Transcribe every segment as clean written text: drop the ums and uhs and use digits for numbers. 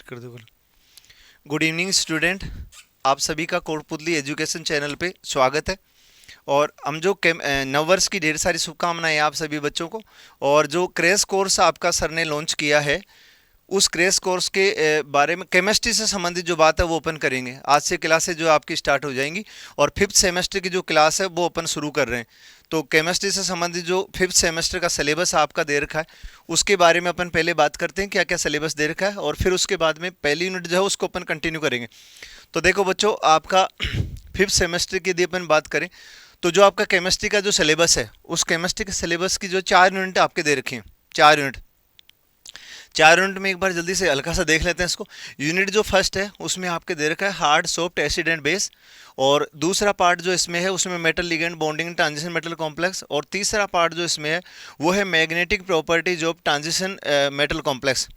कर दो। Good evening student, आप सभी का कोटपुतली एजुकेशन चैनल पे स्वागत है। और हम जो नववर्ष की ढेर सारी शुभकामनाएं आप सभी बच्चों को। और जो क्रैश कोर्स आपका सर ने लॉन्च किया है, उस क्रैश कोर्स के बारे में केमिस्ट्री से संबंधित जो बात है वो ओपन करेंगे। आज से क्लासेज जो आपकी स्टार्ट हो जाएंगी और फिफ्थ सेमेस्टर की जो क्लास है वो अपन शुरू कर रहे हैं। तो केमिस्ट्री से संबंधित जो फिफ्थ सेमेस्टर का सिलेबस आपका दे रखा है, उसके बारे में अपन पहले बात करते हैं क्या क्या सिलेबस दे रखा है, और फिर उसके बाद में पहली यूनिट जो है उसको अपन कंटिन्यू करेंगे। तो देखो बच्चों, आपका फिफ्थ सेमेस्टर की यदि अपन बात करें तो जो आपका केमिस्ट्री का जो सिलेबस है, उस केमिस्ट्री के सिलेबस की जो 4 यूनिट आपके दे रखी हैं। 4 यूनिट में एक बार जल्दी से हल्का सा देख लेते हैं इसको। यूनिट जो फर्स्ट है उसमें आपके दे रखा है hard soft acid and base, और दूसरा पार्ट जो इसमें है उसमें metal ligand bonding transition metal complex, और तीसरा पार्ट जो इसमें है वो है magnetic properties of transition metal complex.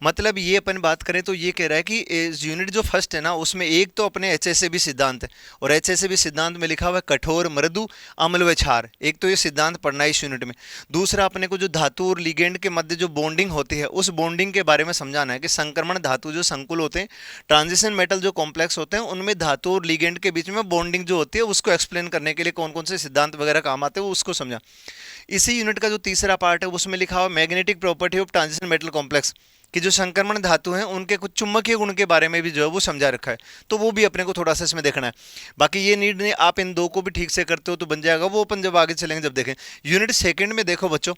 मतलब ये अपन बात करें तो ये कह रहा है कि यूनिट जो फर्स्ट है ना, उसमें एक तो अपने एचएसएबी सिद्धांत है, और एचएसएबी सिद्धांत में लिखा हुआ है कठोर मृदु अम्ल व क्षार। एक तो ये सिद्धांत पढ़ना है इस यूनिट में। दूसरा अपने को जो धातु और लिगेंड के मध्य जो बॉन्डिंग होती है, उस बॉन्डिंग के बारे में समझाना है कि संक्रमण धातु जो संकुल होते हैं, ट्रांजिशन मेटल जो कॉम्प्लेक्स होते हैं, उनमें धातु और लिगेंड के बीच में बॉन्डिंग जो होती है उसको एक्सप्लेन करने के लिए कौन कौन से सिद्धांत वगैरह काम आते हैं वो उसको समझा। इसी यूनिट का जो तीसरा पार्ट है उसमें लिखा हुआ magnetic property of transition metal complex, कि जो संक्रमण धातु हैं उनके कुछ चुंबकीय गुण के बारे में भी जो है वो समझा रखा है। तो वो भी अपने को थोड़ा सा इसमें देखना है। बाकी ये नीड नहीं, आप इन दो को भी ठीक से करते हो तो बन जाएगा, वो अपन जब आगे चलेंगे जब देखें। यूनिट सेकंड में देखो बच्चों,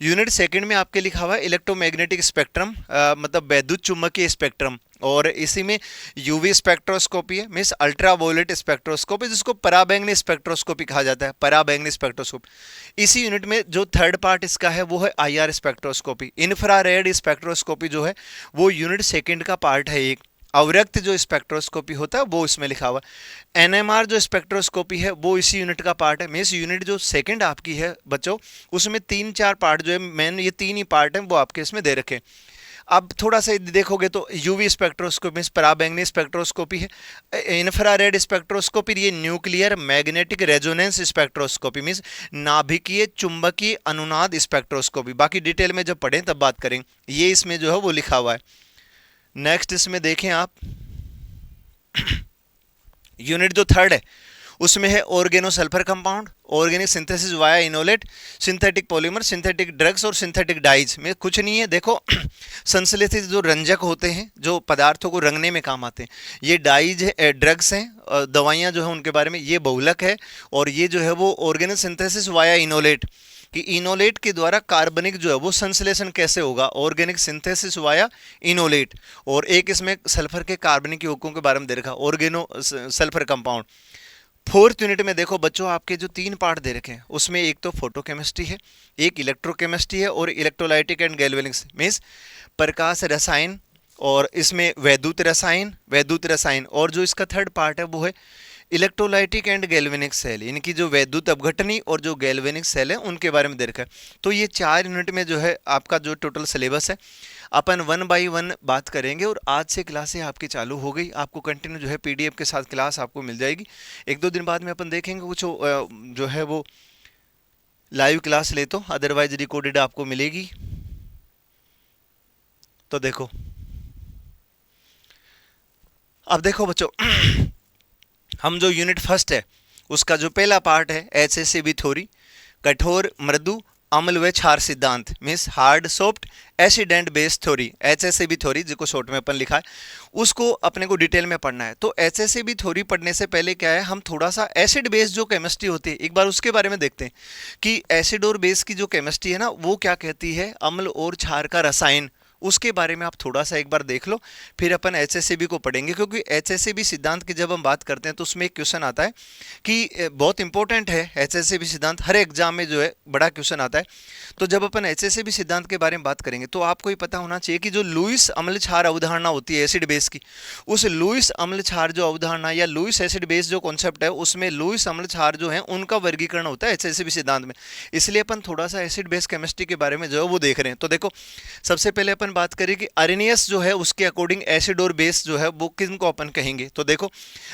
यूनिट सेकंड में आपके लिखा हुआ है इलेक्ट्रोमैग्नेटिक स्पेक्ट्रम, मतलब वैद्युत चुंबकीय स्पेक्ट्रम, और इसी में यूवी स्पेक्ट्रोस्कोपी है, मीन्स अल्ट्रावायोलेट स्पेक्ट्रोस्कोपी, जिसको पराबैंगनी स्पेक्ट्रोस्कोपी कहा जाता है, पराबैंगनी स्पेक्ट्रोस्कोपी। इसी यूनिट में जो थर्ड पार्ट इसका है वो है आईआर स्पेक्ट्रोस्कोपी, इंफ्रारेड स्पेक्ट्रोस्कोपी जो है वो यूनिट सेकंड का पार्ट है। एक अवरक्त जो स्पेक्ट्रोस्कोपी होता है वो इसमें लिखा हुआ है। एनएमआर जो स्पेक्ट्रोस्कोपी है वो इसी यूनिट का पार्ट है। मीन्स यूनिट जो सेकंड आपकी है बच्चों, उसमें 3-4 पार्ट जो है मेन, ये 3 ही पार्ट हैं वो आपके इसमें दे रखे। अब थोड़ा सा देखोगे तो यूवी स्पेक्ट्रोस्कोपी पराबैंगनी स्पेक्ट्रोस्कोपी है, इंफ्रारेड स्पेक्ट्रोस्कोपी ये nuclear magnetic resonance spectroscopy means नाभिकीय चुंबकीय अनुनाद स्पेक्ट्रोस्कोपी। बाकी डिटेल में जब पढ़ें तब बात करेंगे, ये इसमें जो है वो लिखा हुआ है। नेक्स्ट इसमें देखें आप, यूनिट जो थर्ड है उसमें है organo sulphur compound, organic synthesis via enolate, synthetic polymer, synthetic drugs और सिंथेटिक डाइज। में कुछ नहीं है, देखो संश्लेषित जो रंजक होते हैं जो पदार्थों को रंगने में काम आते हैं, ये डाइज है, ड्रग्स हैं, दवाइयाँ जो है उनके बारे में, ये बहुलक है। और ये जो है वो ऑर्गेनिक सिंथेसिस वाया इनोलेट, कि इनोलेट के द्वारा कार्बनिक जो है वो संश्लेषण कैसे होगा, ऑर्गेनिक सिंथेसिस वाया इनोलेट। और एक इसमें सल्फर के कार्बनिक यौगिकों के बारे में दे रखा, organo sulphur compound. Fourth unit में देखो बच्चों, आपके जो 3 पार्ट दे रखे हैं उसमें एक तो फोटोकेमिस्ट्री है, एक इलेक्ट्रोकेमिस्ट्री है, और इलेक्ट्रोलाइटिक एंड गैल्वेनिक्स मीन्स प्रकाश रसायन, और इसमें वैद्युत रसायन, और जो इसका थर्ड पार्ट है वो है इलेक्ट्रोलाइटिक एंड गैल्वेनिक सेल, इनकी जो वैद्युत अपघटनी और जो गैल्वेनिक सेल है उनके बारे में दे रखा है। तो ये 4 यूनिट में जो है आपका जो टोटल सिलेबस है, अपन 1 बाई 1 बात करेंगे। और आज से क्लासें आपकी चालू हो गई, आपको कंटिन्यू जो है पीडीएफ के साथ क्लास आपको मिल जाएगी। 1-2 दिन बाद में अपन देखेंगे कुछ जो है वो लाइव क्लास ले, तो अदरवाइज रिकॉर्डेड आपको मिलेगी। तो देखो, अब देखो बच्चों हम जो यूनिट फर्स्ट है उसका जो पहला पार्ट है एचएसएबी थ्योरी, कठोर मृदु अम्ल व क्षार सिद्धांत means hard soft acid and base theory, HSAB theory जिसको शॉर्ट में अपन लिखा है, उसको अपने को डिटेल में पढ़ना है। तो एचएसएबी थ्योरी पढ़ने से पहले क्या है, हम थोड़ा सा एसिड बेस जो केमिस्ट्री होती है एक बार उसके बारे में देखते हैं कि एसिड और बेस की जो केमिस्ट्री है ना वो क्या कहती है, अम्ल और क्षार का रसायन, उसके बारे में आप थोड़ा सा एक बार देख लो, फिर अपन एचएसएबी को पढ़ेंगे। क्योंकि एचएसएबी सिद्धांत की जब हम बात करते हैं तो उसमें एक क्वेश्चन आता है कि बहुत इंपॉर्टेंट है एचएसएबी सिद्धांत, हर एग्जाम में जो है बड़ा क्वेश्चन आता है। तो जब अपन एचएसएबी सिद्धांत के बारे में बात करेंगे तो आपको ये पता होना चाहिए कि जो लुईस अम्ल क्षार अवधारणा होती है एसिड बेस की, उस लुईस अम्ल क्षार जो अवधारणा या लुईस एसिड बेस जो कॉन्सेप्ट है, उसमें लुईस अम्ल क्षार जो है उनका वर्गीकरण होता है एचएसएबी सिद्धांत में। इसलिए अपन थोड़ा सा एसिड बेस केमिस्ट्री के बारे में जो है वो देख रहे हैं। तो देखो, सबसे पहले अपन अपन बात करें कि अरेनियस जो है उसके अकॉर्डिंग एसिड और बेस जो है वो किन को अपन कहेंगे, तो देखो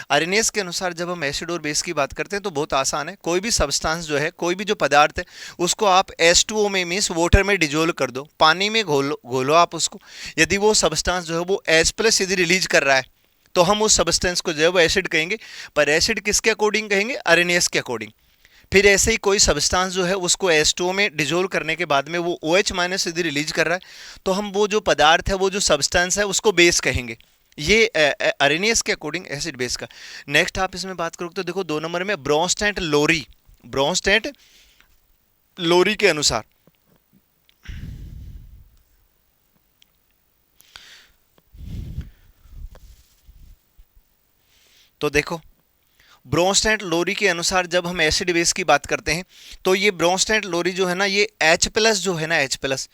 अरेनियस के अनुसार जब हम एसिड और बेस की बात करते हैं तो बहुत आसान है। कोई भी सब्सटेंस जो है, कोई भी जो पदार्थ है, उसको आप H2O में मीन्स वाटर में डिजोल्व कर दो, पानी में घोलो आप उसको। यदि वो सब्सटेंस जो है वो H+ यदि रिलीज कर रहा है तो हम उस सब्सटेंस को जो है वो एसिड कहेंगे। पर एसिड किसके अकॉर्डिंग कहेंगे? अरेनियस के अकॉर्डिंग। फिर ऐसे ही कोई सब्सटेंस जो है उसको H2O में डिजोल्व करने के बाद में वो OH- यदि रिलीज कर रहा है तो हम वो जो पदार्थ है, वो जो सब्सटेंस है, उसको बेस कहेंगे। ये अरेनियस के अकॉर्डिंग एसिड बेस का। नेक्स्ट आप इसमें बात करोगे तो देखो 2 नंबर में ब्रोंस्टेंट लोरी, ब्रोंस्टेंट लोरी के अनुसार तो देखो ब्रोंस्टेंट लोरी के अनुसार जब हम एसिड बेस की बात करते हैं तो ये ब्रोंस्टेंट लोरी जो है ना, ये H+ जो है ना, H+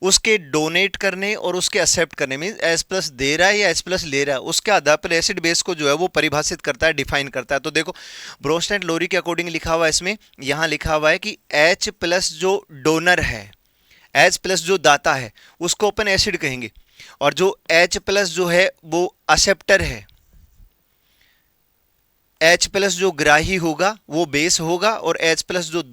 उसके डोनेट करने और उसके एक्सेप्ट करने में H+ दे रहा है या H+ ले रहा है, उसके आधार पर एसिड बेस को जो है वो परिभाषित करता है, डिफाइन करता है। तो देखो ब्रोंस्टेंट लोरी के अकॉर्डिंग लिखा हुआ है, इसमें यहाँ लिखा हुआ है कि H+ जो डोनर है, H+ जो दाता है, उसको अपन एसिड कहेंगे। और जो H+ जो है वो एक्सेप्टर है, H+ जो ग्राही होगा वो बेस होगा और H+ जो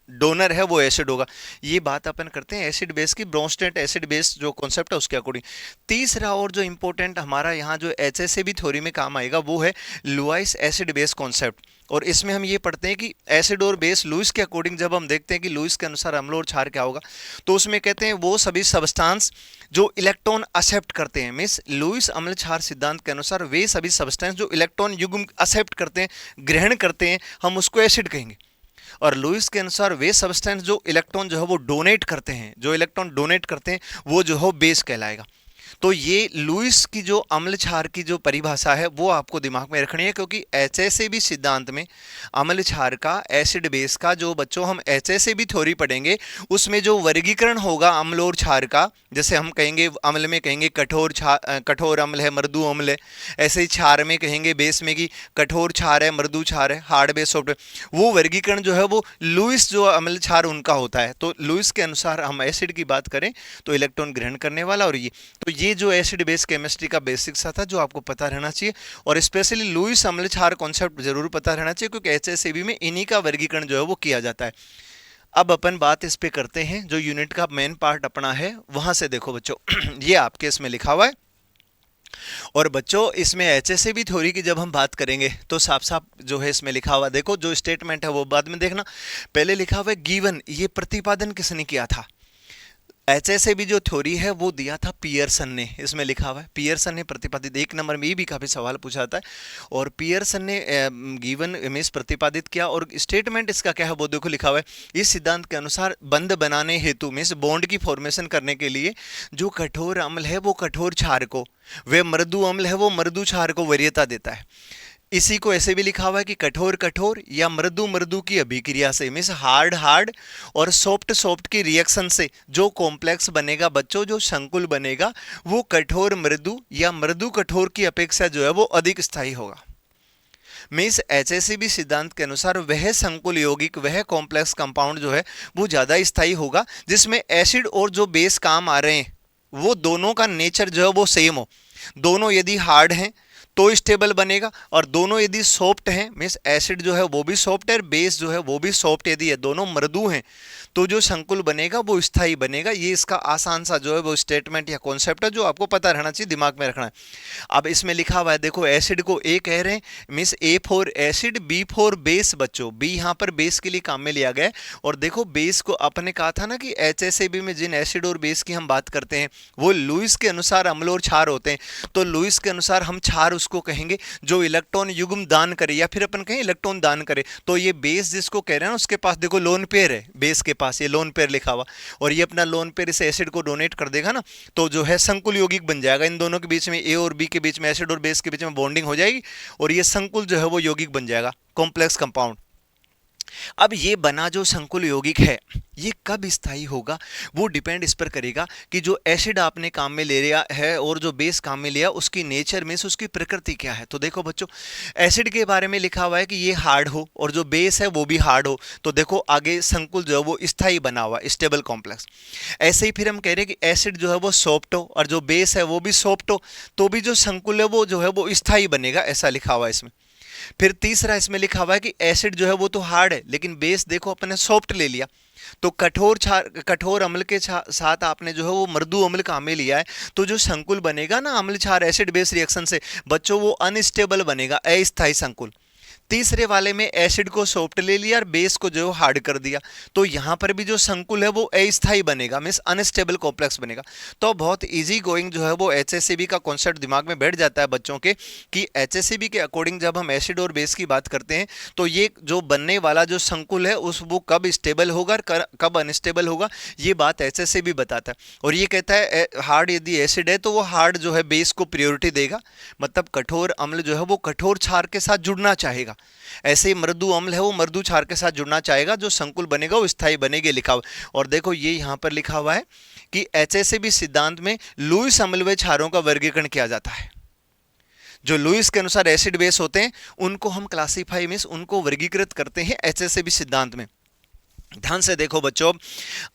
डोनर है वो एसिड होगा। ये बात अपन करते हैं एसिड बेस की, ब्रोंस्टेंट एसिड बेस जो कॉन्सेप्ट है उसके अकॉर्डिंग। तीसरा और जो इंपॉर्टेंट हमारा यहाँ जो HSAB थ्योरी में काम आएगा वो है लुईस एसिड बेस कॉन्सेप्ट। और इसमें हम ये पढ़ते हैं कि एसिड और बेस लुईस के अकॉर्डिंग जब हम देखते हैं कि लुईस के अनुसार अम्ल और क्षार क्या होगा, तो उसमें कहते हैं वो सभी सब्सटेंस जो इलेक्ट्रॉन एक्सेप्ट करते हैं, मीन्स लुईस अम्ल क्षार सिद्धांत के अनुसार वे सभी सब्सटेंस जो इलेक्ट्रॉन युग्म एक्सेप्ट करते हैं, ग्रहण करते हैं, हम उसको एसिड कहेंगे। और लुईस के अनुसार वे सब्सटेंस जो इलेक्ट्रॉन जो है वो डोनेट करते हैं, जो इलेक्ट्रॉन डोनेट करते हैं वो जो है बेस कहलाएगा। तो ये लुईस की जो अम्ल क्षार की जो परिभाषा है वो आपको दिमाग में रखनी है, क्योंकि HSAB सिद्धांत में अम्ल क्षार का, एसिड बेस का जो बच्चों हम HSAB थ्योरी पढ़ेंगे उसमें जो वर्गीकरण होगा अम्ल और क्षार का, जैसे हम कहेंगे अम्ल में कहेंगे कठोर अम्ल है, मृदु अम्ल है, ऐसे ही क्षार में कहेंगे बेस में कि कठोर क्षार है, मृदु क्षार है, हार्ड बेस सॉफ्ट। वो वर्गीकरण जो है वो लुईस जो अम्ल क्षार उनका होता है। तो लुईस के अनुसार हम एसिड की बात करें तो इलेक्ट्रॉन ग्रहण करने वाला, और ये जो एसिड बेस केमिस्ट्री का बेसिक सा था जो आपको पता रहना चाहिए। और स्पेशली लुईस अम्ल क्षार कॉन्सेप्ट जरूर पता रहना चाहिए, क्योंकि HSAB में इन्हीं का वर्गीकरण जो है वो किया जाता है। अब अपन बात इस पे करते हैं, जो यूनिट का मेन पार्ट अपना है वहां से देखो बच्चों ये आपके इसमें लिखा हुआ है। और बच्चों इसमें HSAB थ्योरी की जब हम बात करेंगे तो साफ साफ जो है इसमें लिखा हुआ, देखो जो स्टेटमेंट है वो बाद में देखना, पहले लिखा हुआ है गिवन, ये प्रतिपादन किसने किया था? HSAB जो थ्योरी है वो दिया था पियर्सन ने, इसमें लिखा हुआ है पियर्सन ने प्रतिपादित। 1 नंबर में ये भी काफी सवाल पूछा था, और पियर्सन ने गिवन इमेज प्रतिपादित किया। और स्टेटमेंट इसका क्या है वो देखो लिखा हुआ है, इस सिद्धांत के अनुसार बंध बनाने हेतु मीन्स बॉन्ड की फॉर्मेशन करने के लिए जो कठोर अम्ल है वो कठोर क्षार को, वे मृदु अम्ल है वो मृदु क्षार को वरीयता देता है। इसी को ऐसे भी लिखा हुआ है कि कठोर कठोर या मृदु मृदु की अभिक्रिया से मीन्स हार्ड हार्ड और सॉफ्ट सॉफ्ट की रिएक्शन से जो कॉम्प्लेक्स बनेगा बच्चों, जो संकुल बनेगा वो कठोर मृदु या मृदु कठोर की अपेक्षा जो है वो अधिक स्थायी होगा। मीन्स HSAB सिद्धांत के अनुसार वह संकुल यौगिक, वह कॉम्प्लेक्स कंपाउंड जो है वो ज्यादा स्थायी होगा जिसमें एसिड और जो बेस काम आ रहे हैं वो दोनों का नेचर जो है वो सेम हो। दोनों यदि हार्ड हैं तो स्टेबल बनेगा, और दोनों यदि सॉफ्ट हैं मीन्स एसिड जो है वो भी सॉफ्ट है, बेस जो है वो भी सॉफ्ट यदि है, दोनों मृदु हैं तो जो संकुल बनेगा वो स्थायी बनेगा। ये इसका आसान सा जो है वो स्टेटमेंट या कॉन्सेप्ट है जो आपको पता रहना चाहिए, दिमाग में रखना है। अब इसमें लिखा हुआ है देखो एसिड को A कह रहे हैं means A for acid, B for base बच्चों, B यहाँ पर बेस के लिए काम में लिया गया है। और देखो बेस को आपने कहा था ना कि HSAB में जिन एसिड और बेस की हम बात करते हैं वो लुईस के अनुसार अम्ल और क्षार होते हैं। तो लुईस के अनुसार हम क्षार उसको कहेंगे जो इलेक्ट्रॉन युग्म दान करे, या फिर अपन कहें इलेक्ट्रॉन दान करे। तो ये बेस जिसको कह रहे हैं उसके पास देखो लोन पेयर है, बेस के पास ये लोन पेयर लिखा हुआ, और ये अपना लोन पेयर इस एसिड को डोनेट कर देगा ना, तो जो है संकुल यौगिक बन जाएगा। इन दोनों के बीच में A और B के बीच में, एसिड और बेस के बीच में बॉन्डिंग हो जाएगी और ये संकुल जो है वो यौगिक बन जाएगा, कॉम्प्लेक्स कंपाउंड। अब ये बना जो संकुल यौगिक है ये कब स्थायी होगा, वो डिपेंड इस पर करेगा कि जो एसिड आपने काम में ले लिया है और जो बेस काम में लिया उसकी नेचर में से उसकी प्रकृति क्या है। तो देखो बच्चों, एसिड के बारे में लिखा हुआ है कि ये हार्ड हो और जो बेस है वो भी हार्ड हो, तो देखो आगे संकुल जो है वो स्थायी बना हुआ, स्टेबल कॉम्प्लेक्स। ऐसे ही फिर हम कह रहे हैं कि एसिड जो है वो सॉफ्ट हो और जो बेस है वो भी सॉफ्ट हो, तो भी जो संकुल है वो जो है वो स्थायी बनेगा, ऐसा लिखा हुआ है इसमें। फिर तीसरा इसमें लिखा हुआ है कि एसिड जो है वो तो हार्ड है लेकिन बेस देखो अपने सॉफ्ट ले लिया, तो कठोर क्षार, कठोर अम्ल के साथ आपने जो है वो मृदु अम्ल काम में लिया है, तो जो संकुल बनेगा ना अम्ल क्षार एसिड बेस रिएक्शन से बच्चों, वो अनस्टेबल बनेगा, अस्थायी संकुल। तीसरे वाले में एसिड को सॉफ्ट ले लिया और बेस को जो हार्ड कर दिया, तो यहां पर भी जो संकुल है वो अस्थायी बनेगा, मींस अनस्टेबल कॉम्प्लेक्स बनेगा। तो बहुत इजी गोइंग जो है वो एचएससीबी का कॉन्सेप्ट दिमाग में बैठ जाता है बच्चों के, कि एचएससीबी के अकॉर्डिंग जब हम एसिड और बेस की बात करते हैं तो ये जो बनने वाला जो संकुल है उस वो कब स्टेबल होगा और कब अनस्टेबल होगा, ये बात एचएससीबी बताता है। और ये कहता है हार्ड यदि एसिड है तो वो हार्ड जो है बेस को प्रायोरिटी देगा, मतलब कठोर अम्ल जो है वो कठोर क्षार के साथ जुड़ना चाहेगा, ऐसे ही मृदु अम्ल है वो मृदु क्षार के साथ जुड़ना चाहेगा, जो संकुल बनेगा वो स्थायी बनेगा, लिखा हुआ। और देखो ये यहां पर लिखा हुआ है कि एचएसएबी सिद्धांत में लुईस अम्ल व क्षारों का वर्गीकरण किया जाता है। जो लुईस के अनुसार एसिड बेस होते हैं उनको हम क्लासीफाई मींस उनको वर्गीकृत करते हैं एचएसएबी सिद्धांत में। ध्यान से देखो बच्चों,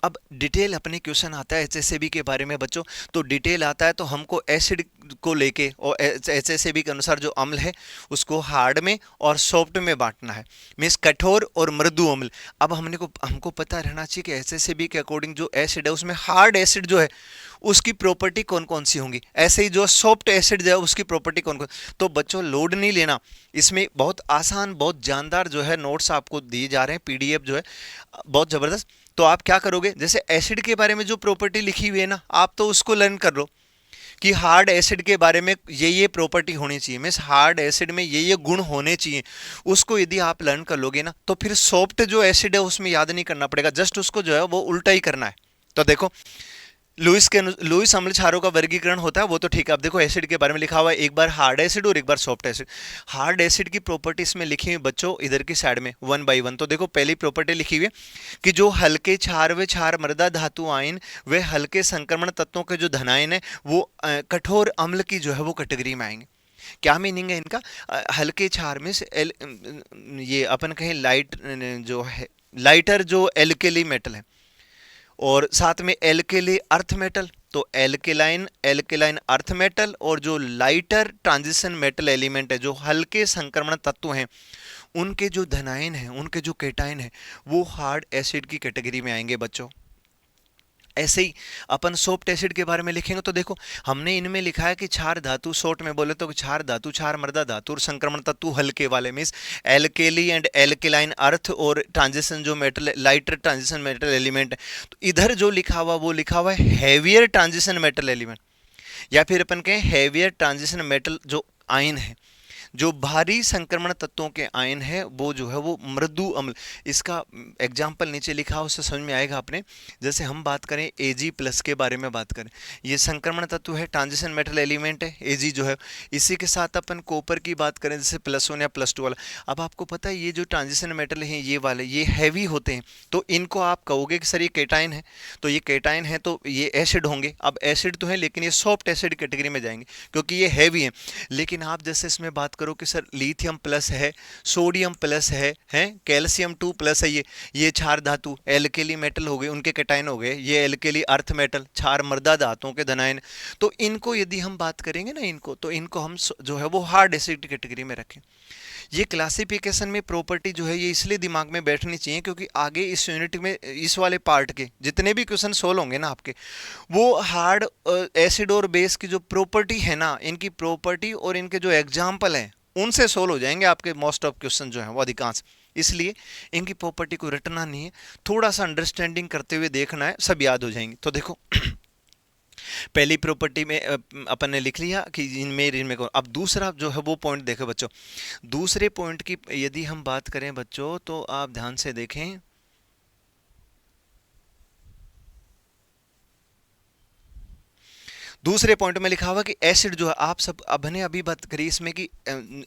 अब डिटेल अपने क्वेश्चन आता है एचएसएबी के बारे में बच्चों, तो डिटेल आता है तो हमको एसिड को लेके और एचएसएबी के अनुसार जो अम्ल है उसको हार्ड में और सॉफ्ट में बांटना है, मीन्स कठोर और मृदु अम्ल। अब हमको पता रहना चाहिए कि एचएसएबी के अकॉर्डिंग जो एसिड है उसमें हार्ड एसिड जो है उसकी प्रॉपर्टी कौन कौन सी होंगी, ऐसे ही जो सॉफ्ट एसिड जो है उसकी प्रॉपर्टी कौन कौन। तो बच्चों लोड नहीं लेना, इसमें बहुत आसान बहुत जानदार जो है नोट्स आपको दिए जा रहे हैं, पीडीएफ जो है बहुत ज़बरदस्त। तो आप क्या करोगे, जैसे एसिड के बारे में जो प्रॉपर्टी लिखी हुई है ना आप तो उसको लर्न कर लो कि हार्ड एसिड के बारे में ये प्रॉपर्टी होनी चाहिए, मीन्स हार्ड एसिड में ये गुण होने चाहिए, उसको यदि आप लर्न कर लोगे ना तो फिर सॉफ्ट जो एसिड है उसमें याद नहीं करना पड़ेगा, जस्ट उसको जो है वो उल्टा ही करना है। तो देखो लुईस अम्ल क्षारों का वर्गीकरण होता है वो तो ठीक है। अब देखो एसिड के बारे में लिखा हुआ है, एक बार हार्ड एसिड और एक बार सॉफ्ट एसिड। हार्ड एसिड की प्रॉपर्टी इसमें लिखी हुई बच्चों इधर की साइड में वन बाय वन। तो देखो पहली प्रॉपर्टी लिखी हुई है कि जो हल्के क्षार व क्षार मृदा धातु आयन व हल्के संक्रमण तत्वों के जो धनायन है वो कठोर अम्ल की जो है वो कैटेगरी में आएंगे। क्या मीनिंग है इनका, हल्के क्षार में ये अपन कहें लाइट जो है लाइटर जो एल्केली मेटल है और साथ में एल्केली अर्थ मेटल, तो एल्केलाइन एल्केलाइन अर्थ मेटल और जो लाइटर ट्रांजिशन मेटल एलिमेंट है जो हल्के संक्रमण तत्व हैं उनके जो धनायन हैं उनके जो केटायन हैं वो हार्ड एसिड की कैटेगरी में आएंगे बच्चों। ऐसे ही अपन सॉफ्ट एसिड के बारे में लिखेंगे तो देखो हमने इनमें लिखा है कि क्षार धातु, शॉर्ट में बोले तो क्षार धातु क्षार मृदा धातु और संक्रमण तत्व हल्के वाले मीन्स एल्केली एंड एल्केलाइन अर्थ और ट्रांजिशन जो metal lighter transition metal element है। तो इधर जो लिखा हुआ वो लिखा हुआ है हैवियर ट्रांजिशन मेटल एलिमेंट, या फिर अपन कहें हैवियर ट्रांजिशन मेटल जो आयन है, जो भारी संक्रमण तत्वों के आयन है वो जो है वो मृदु अम्ल। इसका एग्जाम्पल नीचे लिखा है उससे समझ में आएगा अपने। जैसे हम बात करें Ag प्लस के बारे में बात करें, ये संक्रमण तत्व है ट्रांजिशन मेटल एलिमेंट है Ag जो है, इसी के साथ अपन कॉपर की बात करें जैसे +1 या +2 वाला। अब आपको पता है ये जो ट्रांजिशन मेटल है ये वाले ये हैवी होते हैं, तो इनको आप कहोगे कि सर ये केटाइन है, तो ये केटाइन है तो ये एसिड होंगे। अब एसिड तो है लेकिन ये सॉफ्ट एसिड कैटेगरी में जाएंगे क्योंकि ये हैवी है। लेकिन आप जैसे इसमें बात करो कि सर लिथियम प्लस है, सोडियम प्लस है, हैं कैल्शियम 2 प्लस है, ये क्षार धातु एल्केली मेटल हो गए उनके कैटायन हो गए, ये एल्केली अर्थ मेटल क्षार मृदा धातुओं के धनायन। तो इनको यदि हम बात करेंगे ना इनको तो इनको हम जो है वो हार्ड एसिड कैटेगरी में रखें। ये क्लासिफिकेशन में प्रॉपर्टी जो है ये इसलिए दिमाग में बैठनी चाहिए क्योंकि आगे इस यूनिट में इस वाले पार्ट के जितने भी क्वेश्चन सोल्व होंगे ना आपके, वो हार्ड एसिड और बेस की जो प्रॉपर्टी है ना इनकी प्रॉपर्टी और इनके जो एग्जाम्पल हैं उनसे सोल्व हो जाएंगे आपके मोस्ट ऑफ क्वेश्चन जो हैं वो अधिकांश। इसलिए इनकी प्रॉपर्टी को रटना नहीं है, थोड़ा सा अंडरस्टैंडिंग करते हुए देखना है, सब याद हो जाएंगे। तो देखो पहली प्रॉपर्टी में अपन ने लिख लिया कि इनमें को। अब दूसरा जो है वो पॉइंट देखो बच्चों, दूसरे पॉइंट की यदि हम बात करें बच्चों तो आप ध्यान से देखें, दूसरे पॉइंट में लिखा हुआ कि एसिड जो है, आप सब अब ने अभी बात करी इसमें कि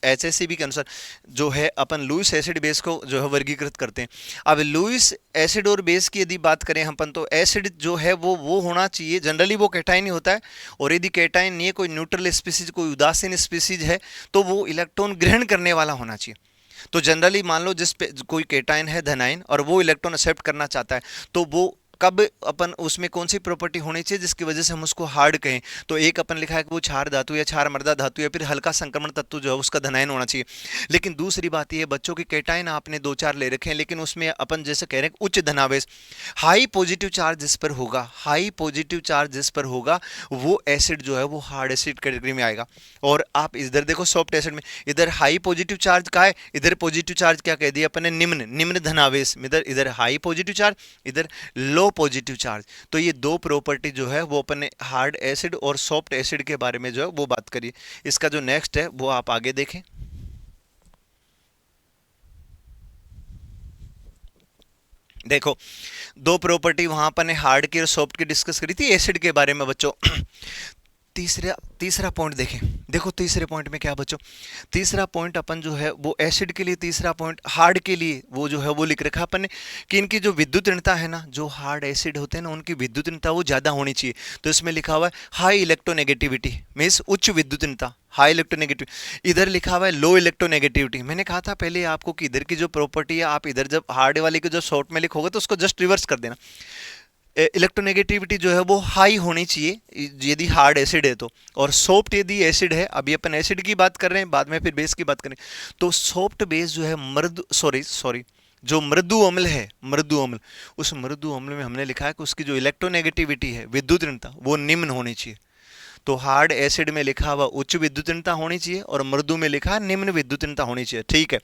एचएससीबी के अनुसार जो है अपन लुईस एसिड बेस को जो है वर्गीकृत करते हैं। अब लुईस एसिड और बेस की यदि बात करें अपन, तो एसिड जो है वो होना चाहिए, जनरली वो कैटाइन ही होता है, और यदि कैटाइन नहीं है, कोई न्यूट्रल स्पीसीज, कोई उदासीन स्पीसीज है, तो वो इलेक्ट्रॉन ग्रहण करने वाला होना चाहिए। तो जनरली मान लो जिस पे कोई कैटाइन है धनाइन और वो इलेक्ट्रॉन एक्सेप्ट करना चाहता है, तो वो कब अपन उसमें कौन सी प्रॉपर्टी होनी चाहिए जिसकी वजह से हम उसको हार्ड कहें, तो एक अपन लिखा है कि वो क्षार धातु या क्षार मृदा धातु या फिर हल्का संक्रमण तत्व जो है उसका धनायन होना चाहिए। लेकिन दूसरी बात ये बच्चों की कैटाइन आपने दो चार ले रखे हैं, लेकिन उसमें अपन जैसे कह रहे हैं उच्च धनावेश, हाई पॉजिटिव चार्ज जिस पर होगा, हाई पॉजिटिव चार्ज जिस पर होगा वो एसिड जो है वो हार्ड एसिड कैटेगरी में आएगा। और आप इधर देखो सॉफ्ट एसिड में, इधर हाई पॉजिटिव चार्ज का है, इधर पॉजिटिव चार्ज क्या कह दिया अपन ने, निम्न निम्न धनावेश, इधर इधर हाई पॉजिटिव चार्ज, इधर लो पॉजिटिव चार्ज। तो ये दो प्रॉपर्टी जो है वो अपन ने हार्ड एसिड और सॉफ्ट एसिड के बारे में जो है वो बात करी। इसका जो नेक्स्ट है वो आप आगे देखें। देखो दो प्रॉपर्टी वहां पर ने हार्ड की और सॉफ्ट की डिस्कस करी थी एसिड के बारे में बच्चों। तीसरा तीसरा पॉइंट देखें, देखो तीसरे पॉइंट में क्या बच्चों, तीसरा पॉइंट अपन जो है वो एसिड के लिए, तीसरा पॉइंट हार्ड के लिए वो जो है वो लिख रखा अपन ने कि इनकी जो विद्युत ऋणता है ना, जो हार्ड एसिड होते हैं ना उनकी विद्युत ऋणता वो ज्यादा होनी चाहिए। तो इसमें लिखा हुआ है हाई इलेक्ट्रोनेगेटिविटी, मीन्स उच्च विद्युत ऋणता, हाई इलेक्ट्रोनेगेटिविटी। इधर लिखा हुआ है लो इलेक्ट्रोनेगेटिविटी। मैंने कहा था पहले आपको कि इधर की जो प्रॉपर्टी है आप इधर जब हार्ड वाले को जो शॉर्ट में लिखोगे तो उसको जस्ट रिवर्स कर देना। इलेक्ट्रोनेगेटिविटी जो है वो हाई होनी चाहिए यदि हार्ड एसिड है तो, और सॉफ्ट यदि एसिड है, अभी अपन एसिड की बात कर रहे हैं, बाद में फिर बेस की बात करें, तो सॉफ्ट बेस जो है मृदु सॉरी जो मृदु अम्ल है, मृदु अम्ल, उस मृदु अम्ल में हमने लिखा है कि उसकी जो इलेक्ट्रोनेगेटिविटी है, विद्युत ऋणता, वो निम्न होनी चाहिए। तो हार्ड एसिड में लिखा हुआ उच्च विद्युतीनता होनी चाहिए और मृदु में लिखा है निम्न विद्युतीनता होनी चाहिए, ठीक है।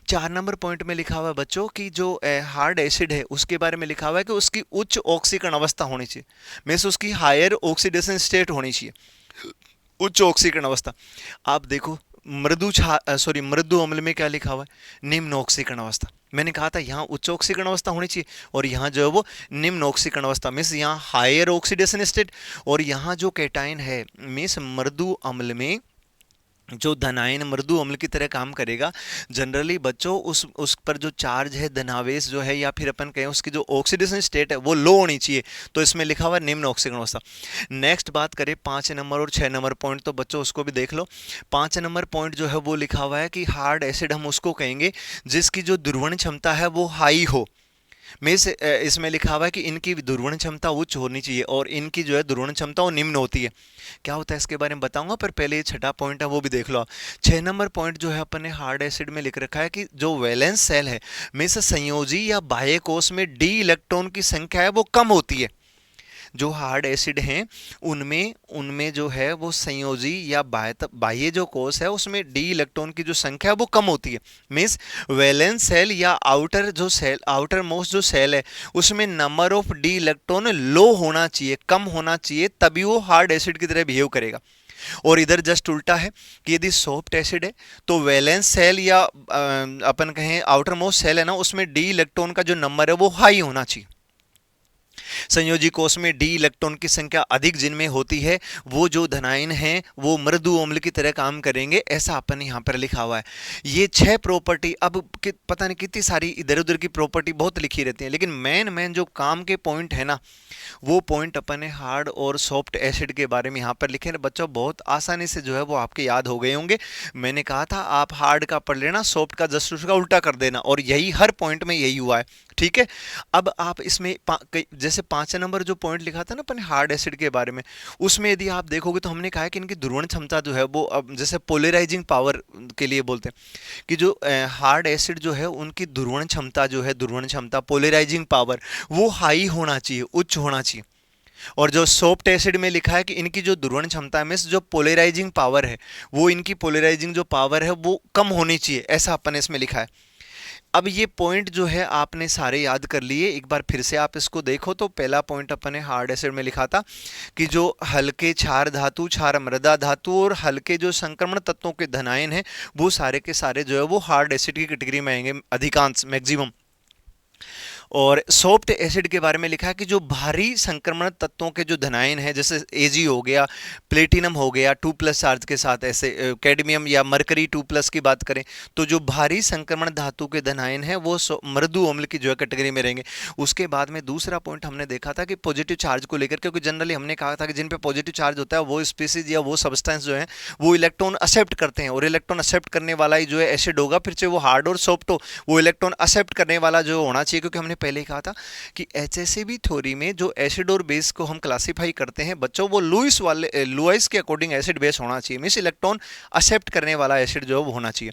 4 नंबर पॉइंट में लिखा हुआ है बच्चों कि जो हार्ड एसिड है उसके बारे में लिखा हुआ है कि उसकी उच्च ऑक्सीकरण अवस्था होनी चाहिए, मीन्स उसकी हायर ऑक्सीडेशन स्टेट होनी चाहिए, उच्च ऑक्सीकरण अवस्था। आप देखो मृदु अम्ल में क्या लिखा हुआ है, निम्न ऑक्सीकरण अवस्था। मैंने कहा था यहाँ उच्च ऑक्सीकरण अवस्था होनी चाहिए और यहाँ जो है वो निम्न ऑक्सीकरण अवस्था, मीन्स यहाँ हायर ऑक्सीडेशन स्टेट। और यहाँ जो कैटाइन है मीन्स मृदु अम्ल में जो धनायन मृदु अम्ल की तरह काम करेगा, जनरली बच्चों उस पर जो चार्ज है, धनावेश जो है, या फिर अपन कहें उसकी जो ऑक्सीडेशन स्टेट है वो लो होनी चाहिए। तो इसमें लिखा हुआ निम्न ऑक्सीकरण अवस्था। नेक्स्ट बात करें 5 नंबर और 6 नंबर पॉइंट, तो बच्चों उसको भी देख लो। 5 नंबर पॉइंट जो है वो लिखा हुआ है कि हार्ड एसिड हम उसको कहेंगे जिसकी जो द्रवण क्षमता है वो हाई हो, मीन्स इसमें लिखा हुआ है कि इनकी द्रवण क्षमता उच्च होनी चाहिए और इनकी जो है द्रवण क्षमता वो निम्न होती है। क्या होता है इसके बारे में बताऊंगा, पर पहले ये छठा पॉइंट है वो भी देख लो आप। 6 नंबर पॉइंट जो है अपन ने हार्ड एसिड में लिख रखा है कि जो वैलेंस सेल है मीन्स संयोजी या बाह्य कोश में डी इलेक्ट्रॉन की संख्या है वो कम होती है। जो हार्ड एसिड हैं उनमें उनमें जो है वो संयोजी या बाह्य जो कोश है उसमें डी इलेक्ट्रॉन की जो संख्या है वो कम होती है। मीन्स वैलेंस सेल या आउटर मोस्ट जो सेल है उसमें नंबर ऑफ डी इलेक्ट्रॉन लो होना चाहिए, कम होना चाहिए, तभी वो हार्ड एसिड की तरह बिहेव करेगा। और इधर जस्ट उल्टा है कि यदि सॉफ्ट एसिड है तो वैलेंस सेल या अपन कहें आउटर मोस्ट सेल है ना, उसमें डी इलेक्ट्रॉन का जो नंबर है वो हाई होना चाहिए। संयोजी कोश में डी इलेक्ट्रॉन की संख्या अधिक जिनमें होती है वो जो धनायन हैं वो मृदु अम्ल की तरह काम करेंगे, ऐसा अपन यहाँ पर लिखा हुआ है। ये 6 प्रॉपर्टी, अब पता नहीं कितनी सारी इधर उधर की प्रॉपर्टी बहुत लिखी रहती है, लेकिन मेन जो काम के पॉइंट है ना वो पॉइंट अपन ने हार्ड और सॉफ्ट एसिड के बारे में यहाँ पर लिखे हैं बच्चों, बहुत आसानी से जो है वो आपके याद हो गए होंगे। मैंने कहा था आप हार्ड का पढ़ लेना, सॉफ्ट का जस्ट उसका उल्टा कर देना, और यही हर पॉइंट में यही हुआ है, ठीक है। अब आप इसमें जैसे 5 नंबर जो पॉइंट लिखा था ना अपन हार्ड एसिड के बारे में, उसमें यदि आप देखोगे तो हमने कहा है कि इनकी ध्रुवण क्षमता जो है वो अब जैसे पोलराइजिंग पावर के लिए बोलते हैं कि जो हार्ड एसिड जो है उनकी ध्रुवण क्षमता जो है, ध्रुवण क्षमता पोलराइजिंग पावर वो हाई होना चाहिए, उच्च होना चाहिए। और जो सॉफ्ट एसिड में लिखा है कि इनकी जो ध्रुवण क्षमता है मीन्स जो पोलराइजिंग पावर है वो, इनकी पोलराइजिंग जो पावर है वो कम होनी चाहिए, ऐसा अपन इसमें लिखा है। अब ये पॉइंट जो है आपने सारे याद कर लिए, एक बार फिर से आप इसको देखो तो पहला पॉइंट अपन ने हार्ड एसिड में लिखा था कि जो हल्के क्षार धातु, क्षार मृदा धातु और हल्के जो संक्रमण तत्वों के धनायन हैं वो सारे के सारे जो है वो हार्ड एसिड की कैटेगरी में आएंगे, अधिकांश मैक्सिमम। और सॉफ्ट एसिड के बारे में लिखा है कि जो भारी संक्रमण तत्वों के जो धनायन है, जैसे एजी हो गया, प्लेटिनम हो गया 2+ चार्ज के साथ, ऐसे कैडमियम या मरकरी 2+ की बात करें तो जो भारी संक्रमण धातु के धनायन है वो मृदु अम्ल की जो है कैटेगरी में रहेंगे। उसके बाद में दूसरा पॉइंट हमने देखा था कि पॉजिटिव चार्ज को लेकर, क्योंकि जनरली हमने कहा था कि जिन पे पॉजिटिव चार्ज होता है वो स्पीसीज या वो सब्सटेंस जो है वो इलेक्ट्रॉन एक्सेप्ट करते हैं, और इलेक्ट्रॉन एक्सेप्ट करने वाला ही जो है एसिड होगा, फिर से वो हार्ड और सॉफ्ट हो, वो इलेक्ट्रॉन एक्सेप्ट करने वाला जो होना चाहिए। क्योंकि हमने पहले ही कहा था कि एचएसएबी थ्योरी में जो एसिड और बेस को हम क्लासिफाई करते हैं बच्चों, वो लुईस के अकॉर्डिंग एसिड बेस होना चाहिए, मींस इलेक्ट्रॉन एक्सेप्ट करने वाला एसिड जो है वो होना चाहिए।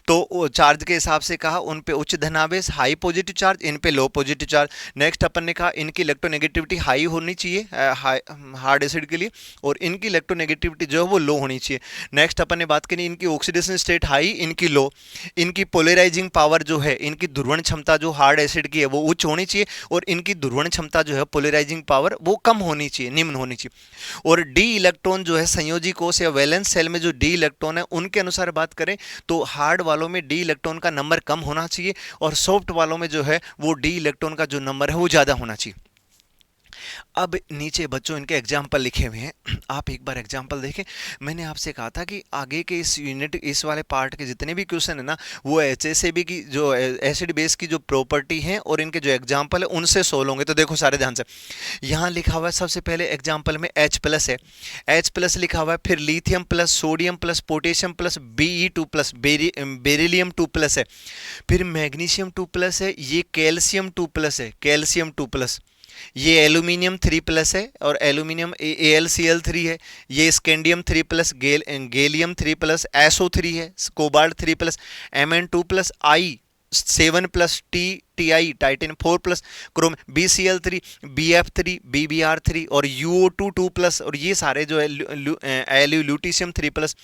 तो चार्ज के हिसाब से कहा उन पे उच्च धनावेश हाई पॉजिटिव चार्ज, इन पे लो पॉजिटिव चार्ज। नेक्स्ट अपन ने कहा इनकी इलेक्ट्रोनेगेटिविटी हाई होनी चाहिए हार्ड एसिड के लिए, और इनकी इलेक्ट्रोनेगेटिविटी जो है वो लो होनी चाहिए। नेक्स्ट अपन ने बात करी इनकी ऑक्सीडेशन स्टेट हाई, इनकी लो। इनकी पोलराइजिंग पावर जो है, इनकी ध्रुवण क्षमता जो हार्ड एसिड की है वो उच्च होनी चाहिए, और इनकी ध्रुवण क्षमता जो है पोलराइजिंग पावर वो कम होनी चाहिए, निम्न होनी चाहिए। और डी इलेक्ट्रॉन जो है संयोजी कोष या वैलेंस सेल में जो डी इलेक्ट्रॉन है उनके अनुसार बात करें तो हार्ड वालों में डी इलेक्ट्रॉन का नंबर कम होना चाहिए, और सॉफ्ट वालों में जो है वो डी इलेक्ट्रॉन का जो नंबर है वो ज़्यादा होना चाहिए। अब नीचे बच्चों इनके एग्जाम्पल लिखे हुए हैं, आप एक बार एग्जाम्पल देखें। मैंने आपसे कहा था कि आगे के इस यूनिट इस वाले पार्ट के जितने भी क्वेश्चन है ना वो एचएसएबी की जो एसिड बेस की जो प्रॉपर्टी है और इनके जो एग्जाम्पल है उनसे सोल्व होंगे। तो देखो सारे ध्यान से, यहाँ लिखा हुआ है सबसे पहले एग्जाम्पल में H+ है, H+ लिखा हुआ है, फिर lithium plus, sodium plus, potassium plus, Be2+, beryllium 2+ है, फिर मैग्नीशियम 2+ है, ये कैल्शियम 2+ है, कैल्शियम 2+, ये एल्यूमिनियम 3+ है, और एल्यूमिनियम AlCl3 है, ये स्कैंडियम 3+, गैलियम 3+, SO3 है, cobalt 3+, Mn2+, I7+, Ti titanium 4+, Chrome BCl3, Bf3, BbR3 और UO2 2+, और ये सारे जो है ल्यूटीशियम 3+,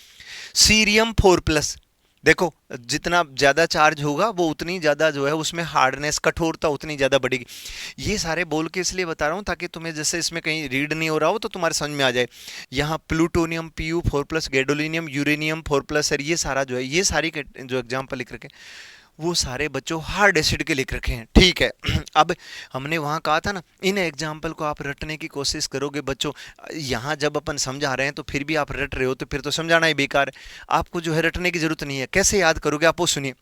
सीरियम 4+। देखो जितना ज़्यादा चार्ज होगा वो उतनी ज़्यादा जो है उसमें हार्डनेस, कठोरता उतनी ज़्यादा बढ़ेगी। ये सारे बोल के इसलिए बता रहा हूँ ताकि तुम्हें जैसे इसमें कहीं रीड नहीं हो रहा हो तो तुम्हारे समझ में आ जाए। यहाँ प्लूटोनियम Pu4+, गैडोलिनियम यूरेनियम 4+, है, ये सारा जो है ये सारी जो एग्जाम्पल लिख रखे वो सारे बच्चों हार्ड एसिड के लिख रखे हैं, ठीक है। अब हमने वहाँ कहा था ना इन एग्जाम्पल को आप रटने की कोशिश करोगे बच्चों, यहाँ जब अपन समझा रहे हैं तो फिर भी आप रट रहे हो तो फिर तो समझाना ही बेकार है। आपको जो है रटने की जरूरत नहीं है, कैसे याद करोगे आप वो सुनिए।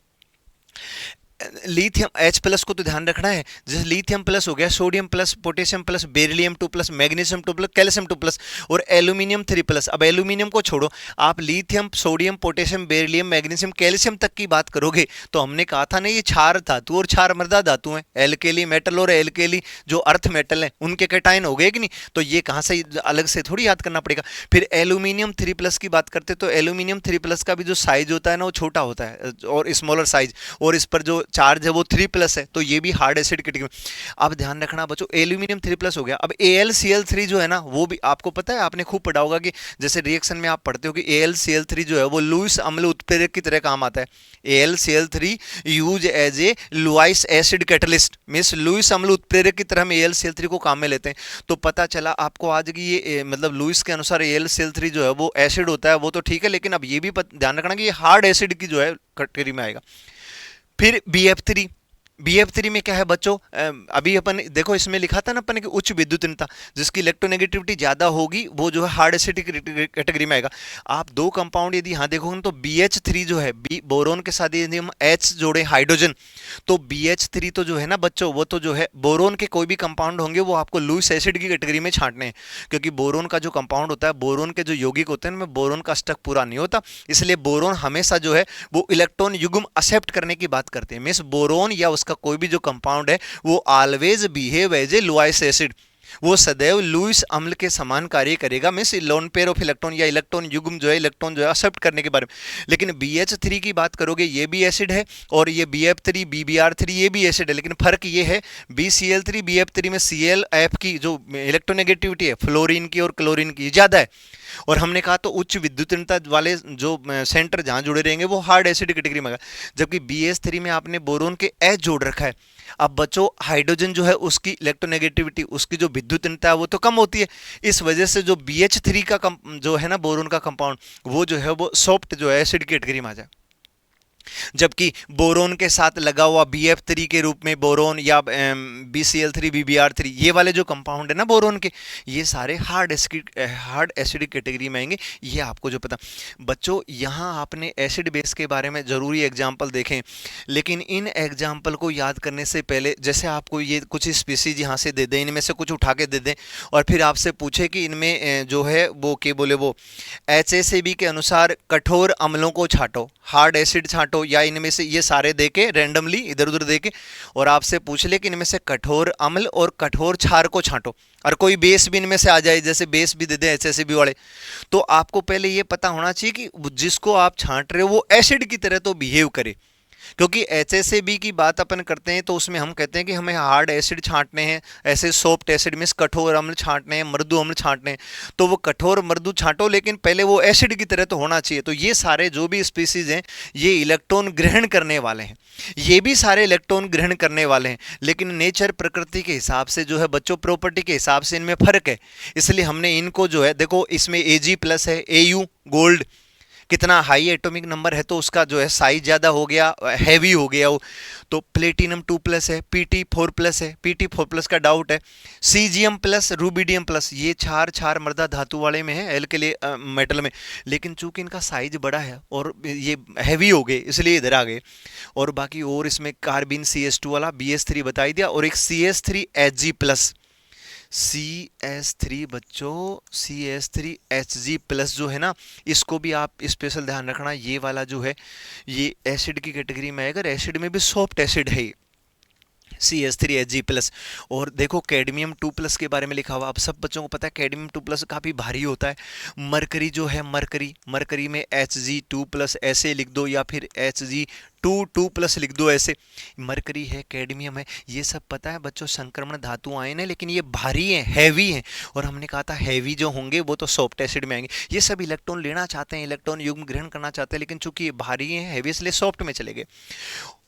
लिथियम H+ को तो ध्यान रखना है, जैसे लिथियम प्लस हो गया, sodium plus, potassium plus, beryllium 2+, magnesium 2+, calcium 2+, और एल्यूमिनियम 3+। अब एल्यूमिनियम को छोड़ो, आप lithium, sodium, potassium, beryllium, magnesium, calcium तक की बात करोगे तो हमने कहा था ना ये क्षार धातु और क्षार मृदा धातु हैं, एल्केली मेटल और एल्केली जो अर्थ मेटल हैं उनके कैटायन हो गए कि नहीं, तो ये कहाँ से अलग से थोड़ी याद करना पड़ेगा। फिर एल्यूमिनियम 3+ की बात करते तो एल्यूमिनियम 3+ का भी जो साइज होता है ना वो छोटा होता है और स्मॉलर साइज, और इस पर जो चार्ज है वो 3+ है, तो ये भी हार्ड एसिड कैटेगरी। अब ध्यान रखना बच्चों एल्यूमिनियम 3+ हो गया। अब AlCl3 जो है ना वो भी आपको पता है, आपने खूब पढ़ा होगा कि जैसे रिएक्शन में आप पढ़ते हो कि AlCl3 जो है वो लुईस अम्ल उत्प्रेरक की तरह काम आता है। AlCl3 use as a Lewis acid catalyst, means Lewis अम्ल उत्प्रेरक की तरह हम AlCl3 को काम में लेते हैं। तो पता चला आपको आज की ये मतलब लुईस के अनुसार AlCl3 जो है वो एसिड होता है, वो तो ठीक है, लेकिन अब ये भी ध्यान रखना कि ये हार्ड एसिड की जो है कैटेगरी में आएगा। फिर BF3 में क्या है बच्चों, अभी अपन देखो इसमें लिखा था ना अपन की उच्च विद्युतनीयता, जिसकी इलेक्ट्रोनेगेटिविटी ज्यादा होगी वो जो है हार्ड एसिड कैटेगरी में आएगा। आप दो कंपाउंड यदि यहाँ देखोगे तो BH3 जो है बोरोन के साथ यदि हम H जोड़े हाइड्रोजन, तो BH3 तो जो है ना बच्चों वो तो जो है बोरोन के कोई भी कंपाउंड होंगे वो आपको लुईस एसिड की कैटेगरी में छांटने हैं, क्योंकि बोरोन का जो कंपाउंड होता है, बोरोन के जो यौगिक होते हैं उनमें बोरोन का स्टक पूरा नहीं होता, इसलिए बोरोन हमेशा जो है वो इलेक्ट्रॉन युग्म एक्सेप्ट करने की बात करते हैं। मींस बोरोन या उसका कोई भी जो कंपाउंड है वो always behave as a Lewis acid, वो सदैव लुईस अम्ल के समान कार्य करेगा, means lone pair of electron या इलेक्ट्रॉन युग्म जो है इलेक्ट्रॉन जो है एक्सेप्ट करने के बारे में। लेकिन BH3 की बात करोगे ये भी एसिड है, और ये BF3 BBR3 ये भी एसिड है, लेकिन फर्क ये है BCl3 BF3 में ClF की जो इलेक्ट्रोनेगेटिविटी है फ्लोरीन की और क्लोरीन की ज्यादा है, और हमने कहा तो उच्च विद्युतनीयता वाले जो सेंटर जहां जुड़े रहेंगे वो हार्ड एसिड कैटेगरी में आएगा। जबकि BH3 में आपने बोरोन के H जोड़ रखा है। अब बच्चों हाइड्रोजन जो है उसकी इलेक्ट्रोनेगेटिविटी, उसकी जो विद्युतनीयता है वो तो कम होती है, इस वजह से जो BH3 का जो है ना बोरोन का कंपाउंड वो जो है वो सॉफ्ट जो है एसिड की कैटेगरी में आ जाए। जबकि बोरोन के साथ लगा हुआ BF3 के रूप में बोरोन या BCl3 BBr3, ये वाले जो कंपाउंड है ना बोरोन के, ये सारे हार्ड एसिडिक कैटेगरी में आएंगे। ये आपको जो पता बच्चों, यहाँ आपने एसिड बेस के बारे में जरूरी एग्जाम्पल देखें, लेकिन इन एग्जाम्पल को याद करने से पहले जैसे आपको ये कुछ स्पीसीज यहाँ से दे दें, इनमें से कुछ उठा के दे दें और फिर आपसे पूछे कि इनमें जो है वो क्या बोले, वो HACCP के अनुसार कठोर अम्लों को छांटो, हार्ड एसिड छांटो, या इनमें से ये सारे देके रैंडमली इधर उधर देके और आपसे पूछ ले कि इनमें से कठोर अम्ल और कठोर क्षार को छांटो, और कोई बेस भी इनमें से आ जाए, जैसे बेस भी दे दें HACCP वाले, तो आपको पहले ये पता होना चाहिए कि जिसको आप छांट रहे हो वो एसिड की तरह तो बिहेव करे। क्योंकि HACCP की बात अपन करते हैं तो उसमें हम कहते हैं कि हमें हार्ड एसिड छांटने हैं, ऐसे सॉफ्ट एसिड मींस कठोर अम्ल छांटने हैं, मृदु अम्ल छांटने हैं, तो वो कठोर मृदु छांटो, लेकिन पहले वो एसिड की तरह तो होना चाहिए। तो ये सारे जो भी स्पीसीज हैं ये इलेक्ट्रॉन ग्रहण करने वाले हैं, ये भी सारे इलेक्ट्रॉन ग्रहण करने वाले हैं, लेकिन नेचर प्रकृति के हिसाब से जो है बच्चों, प्रॉपर्टी के हिसाब से इनमें फर्क है, इसलिए हमने इनको जो है देखो, इसमें Ag+ है, Au गोल्ड कितना हाई एटॉमिक नंबर है तो उसका जो है साइज ज़्यादा हो गया, हैवी हो गया वो। तो प्लेटिनम 2+ है, Pt4+ है, Pt4+ का डाउट है, Cgm+, रुबिडियम+, ये क्षार मृदा धातु वाले में है, एल के लिए मेटल में, लेकिन चूंकि इनका साइज बड़ा है और ये हैवी हो गए इसलिए इधर आ गए। और बाकी और इसमें कार्बिन CH2 वाला BS3 बता ही दिया, और एक CH3Hg+, CH3 बच्चों, CH3Hg+ जो है ना, इसको भी आप स्पेशल ध्यान रखना, ये वाला जो है ये एसिड की कैटेगरी में आएगा, एसिड में भी सॉफ्ट एसिड है CH3Hg+। और देखो कैडमियम 2+ के बारे में लिखा हुआ, अब सब बच्चों को पता है कैडमियम 2+ काफ़ी भारी होता है। मरकरी जो है, मरकरी में Hg2+ ऐसे लिख दो, या फिर Hg2+ लिख दो ऐसे। मरकरी है, कैडमियम है, ये सब पता है बच्चों संक्रमण धातु आयन है, लेकिन ये भारी हैं, हैवी हैं, और हमने कहा था हैवी जो होंगे वो तो सॉफ्ट एसिड में आएंगे। ये सब इलेक्ट्रॉन लेना चाहते हैं, इलेक्ट्रॉन युग्म ग्रहण करना चाहते हैं, लेकिन चूंकि ये भारी हैं, हैवी, इसलिए सॉफ्ट में चले गए।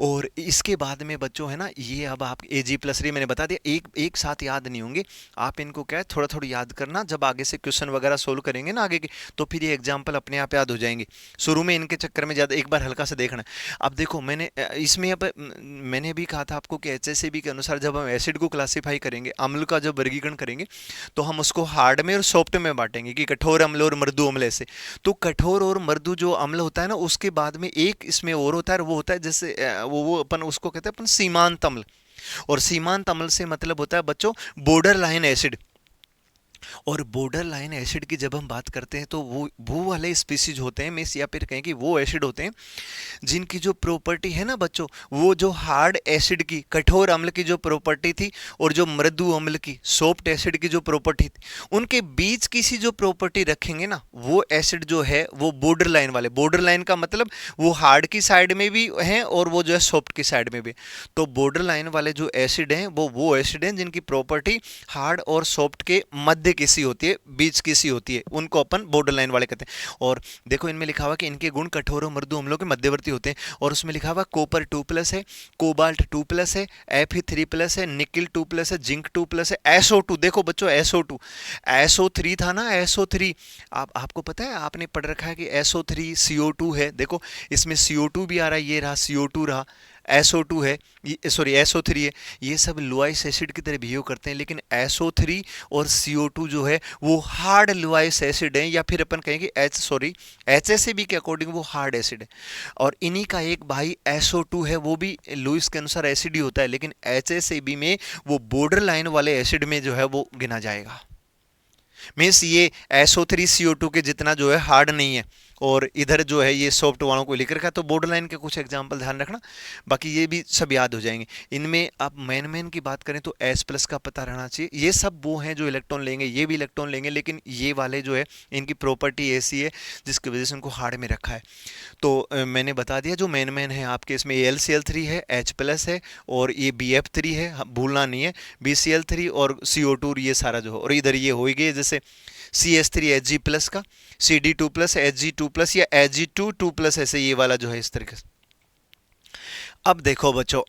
और इसके बाद में बच्चों है ना, ये अब आप Ag+ मैंने बता दिया, एक साथ याद नहीं होंगे, आप इनको क्या है थोड़ा थोड़ा याद करना, जब आगे से क्वेश्चन वगैरह सोल्व करेंगे ना आगे के, तो फिर ये एग्जाम्पल अपने आप याद हो जाएंगे। शुरू में इनके चक्कर में ज़्यादा एक बार हल्का से देखना। अब देखो मैंने इसमें अब मैंने भी कहा था आपको कि HACCP के अनुसार जब हम एसिड को क्लासीफाई करेंगे, अम्ल का जब वर्गीकरण करेंगे, तो हम उसको हार्ड में और सॉफ्ट में बांटेंगे कि कठोर अम्ल और मृदु अम्ल ऐसे। तो कठोर और मृदु जो अम्ल होता है ना, उसके बाद में एक इसमें और होता है, वो होता है जैसे वो अपन उसको कहते हैं अपन सीमांत अम्ल, और सीमांत अम्ल से मतलब होता है बच्चों बॉर्डर लाइन एसिड। और बॉर्डर लाइन एसिड की जब हम बात करते हैं तो वो वाले स्पीसीज होते हैं मिस, या फिर कहें कि वो एसिड होते हैं जिनकी जो प्रॉपर्टी है ना बच्चों, वो जो हार्ड एसिड की, कठोर अम्ल की जो प्रॉपर्टी थी, और जो मृदु अम्ल की, सॉफ्ट एसिड की जो प्रॉपर्टी थी, उनके बीच किसी जो प्रॉपर्टी रखेंगे ना, वो एसिड जो है वो बॉर्डर लाइन वाले, बॉर्डर लाइन का मतलब वो हार्ड की साइड में भी हैं और वो जो है सॉफ्ट की साइड में भी। तो बॉर्डर लाइन वाले जो एसिड हैं वो एसिड हैं जिनकी प्रॉपर्टी हार्ड और सॉफ्ट के मध्य किसी होती है, बीच किसी होती है, उनको अपन बॉर्डर लाइन वाले कहते हैं। और देखो इनमें लिखा हुआ कि इनके गुण कठोर और मृदु अम्लों के मध्यवर्ती होते हैं, और उसमें लिखा हुआ कॉपर 2+ है, कोबाल्ट 2+ है, Fe3+ है, निकिल 2+ है, जिंक 2+ है, SO2, देखो बच्चों SO2, SO3 था ना, SO3 आपको पता है, आपने पढ़ रखा है कि SO3 CO2 है, देखो इसमें CO2 भी आ रहा है, ये रहा CO2 रहा, SO2 है, सॉरी SO3 है, ये सब लुआइस एसिड की तरह बिहेव करते हैं, लेकिन SO3 और CO2 जो है वो हार्ड लुआइस एसिड है, या फिर अपन कहेंगे HACCP के अकॉर्डिंग वो हार्ड एसिड है। और इन्हीं का एक भाई SO2 है, वो भी लुइस के अनुसार एसिड ही होता है, लेकिन HACCP में वो बॉर्डर लाइन वाले एसिड में जो है वो गिना जाएगा। मीन्स ये SO3 CO2 के जितना जो है हार्ड नहीं है, और इधर जो है ये सॉफ्ट वालों को लेकर का। तो बॉर्डर लाइन के कुछ एग्जांपल ध्यान रखना, बाकी ये भी सब याद हो जाएंगे। इनमें आप मेन की बात करें तो H+ का पता रहना चाहिए, ये सब वो हैं जो इलेक्ट्रॉन लेंगे, ये भी इलेक्ट्रॉन लेंगे, लेकिन ये वाले जो है इनकी प्रॉपर्टी ऐसी है जिसकी वजह से उनको हार्ड में रखा है। तो मैंने बता दिया जो मेन है आपके, इसमें AlCl3 है, H+ है, और ये BF3 है, भूलना नहीं है, BCl3 और CO2, ये सारा जो है, और इधर ये हो ही गए जैसे CH3Hg+ का, CD2+, Hg2+, या Hg2+, ऐसे ये वाला जो है इस तरीके से। अब देखो बच्चों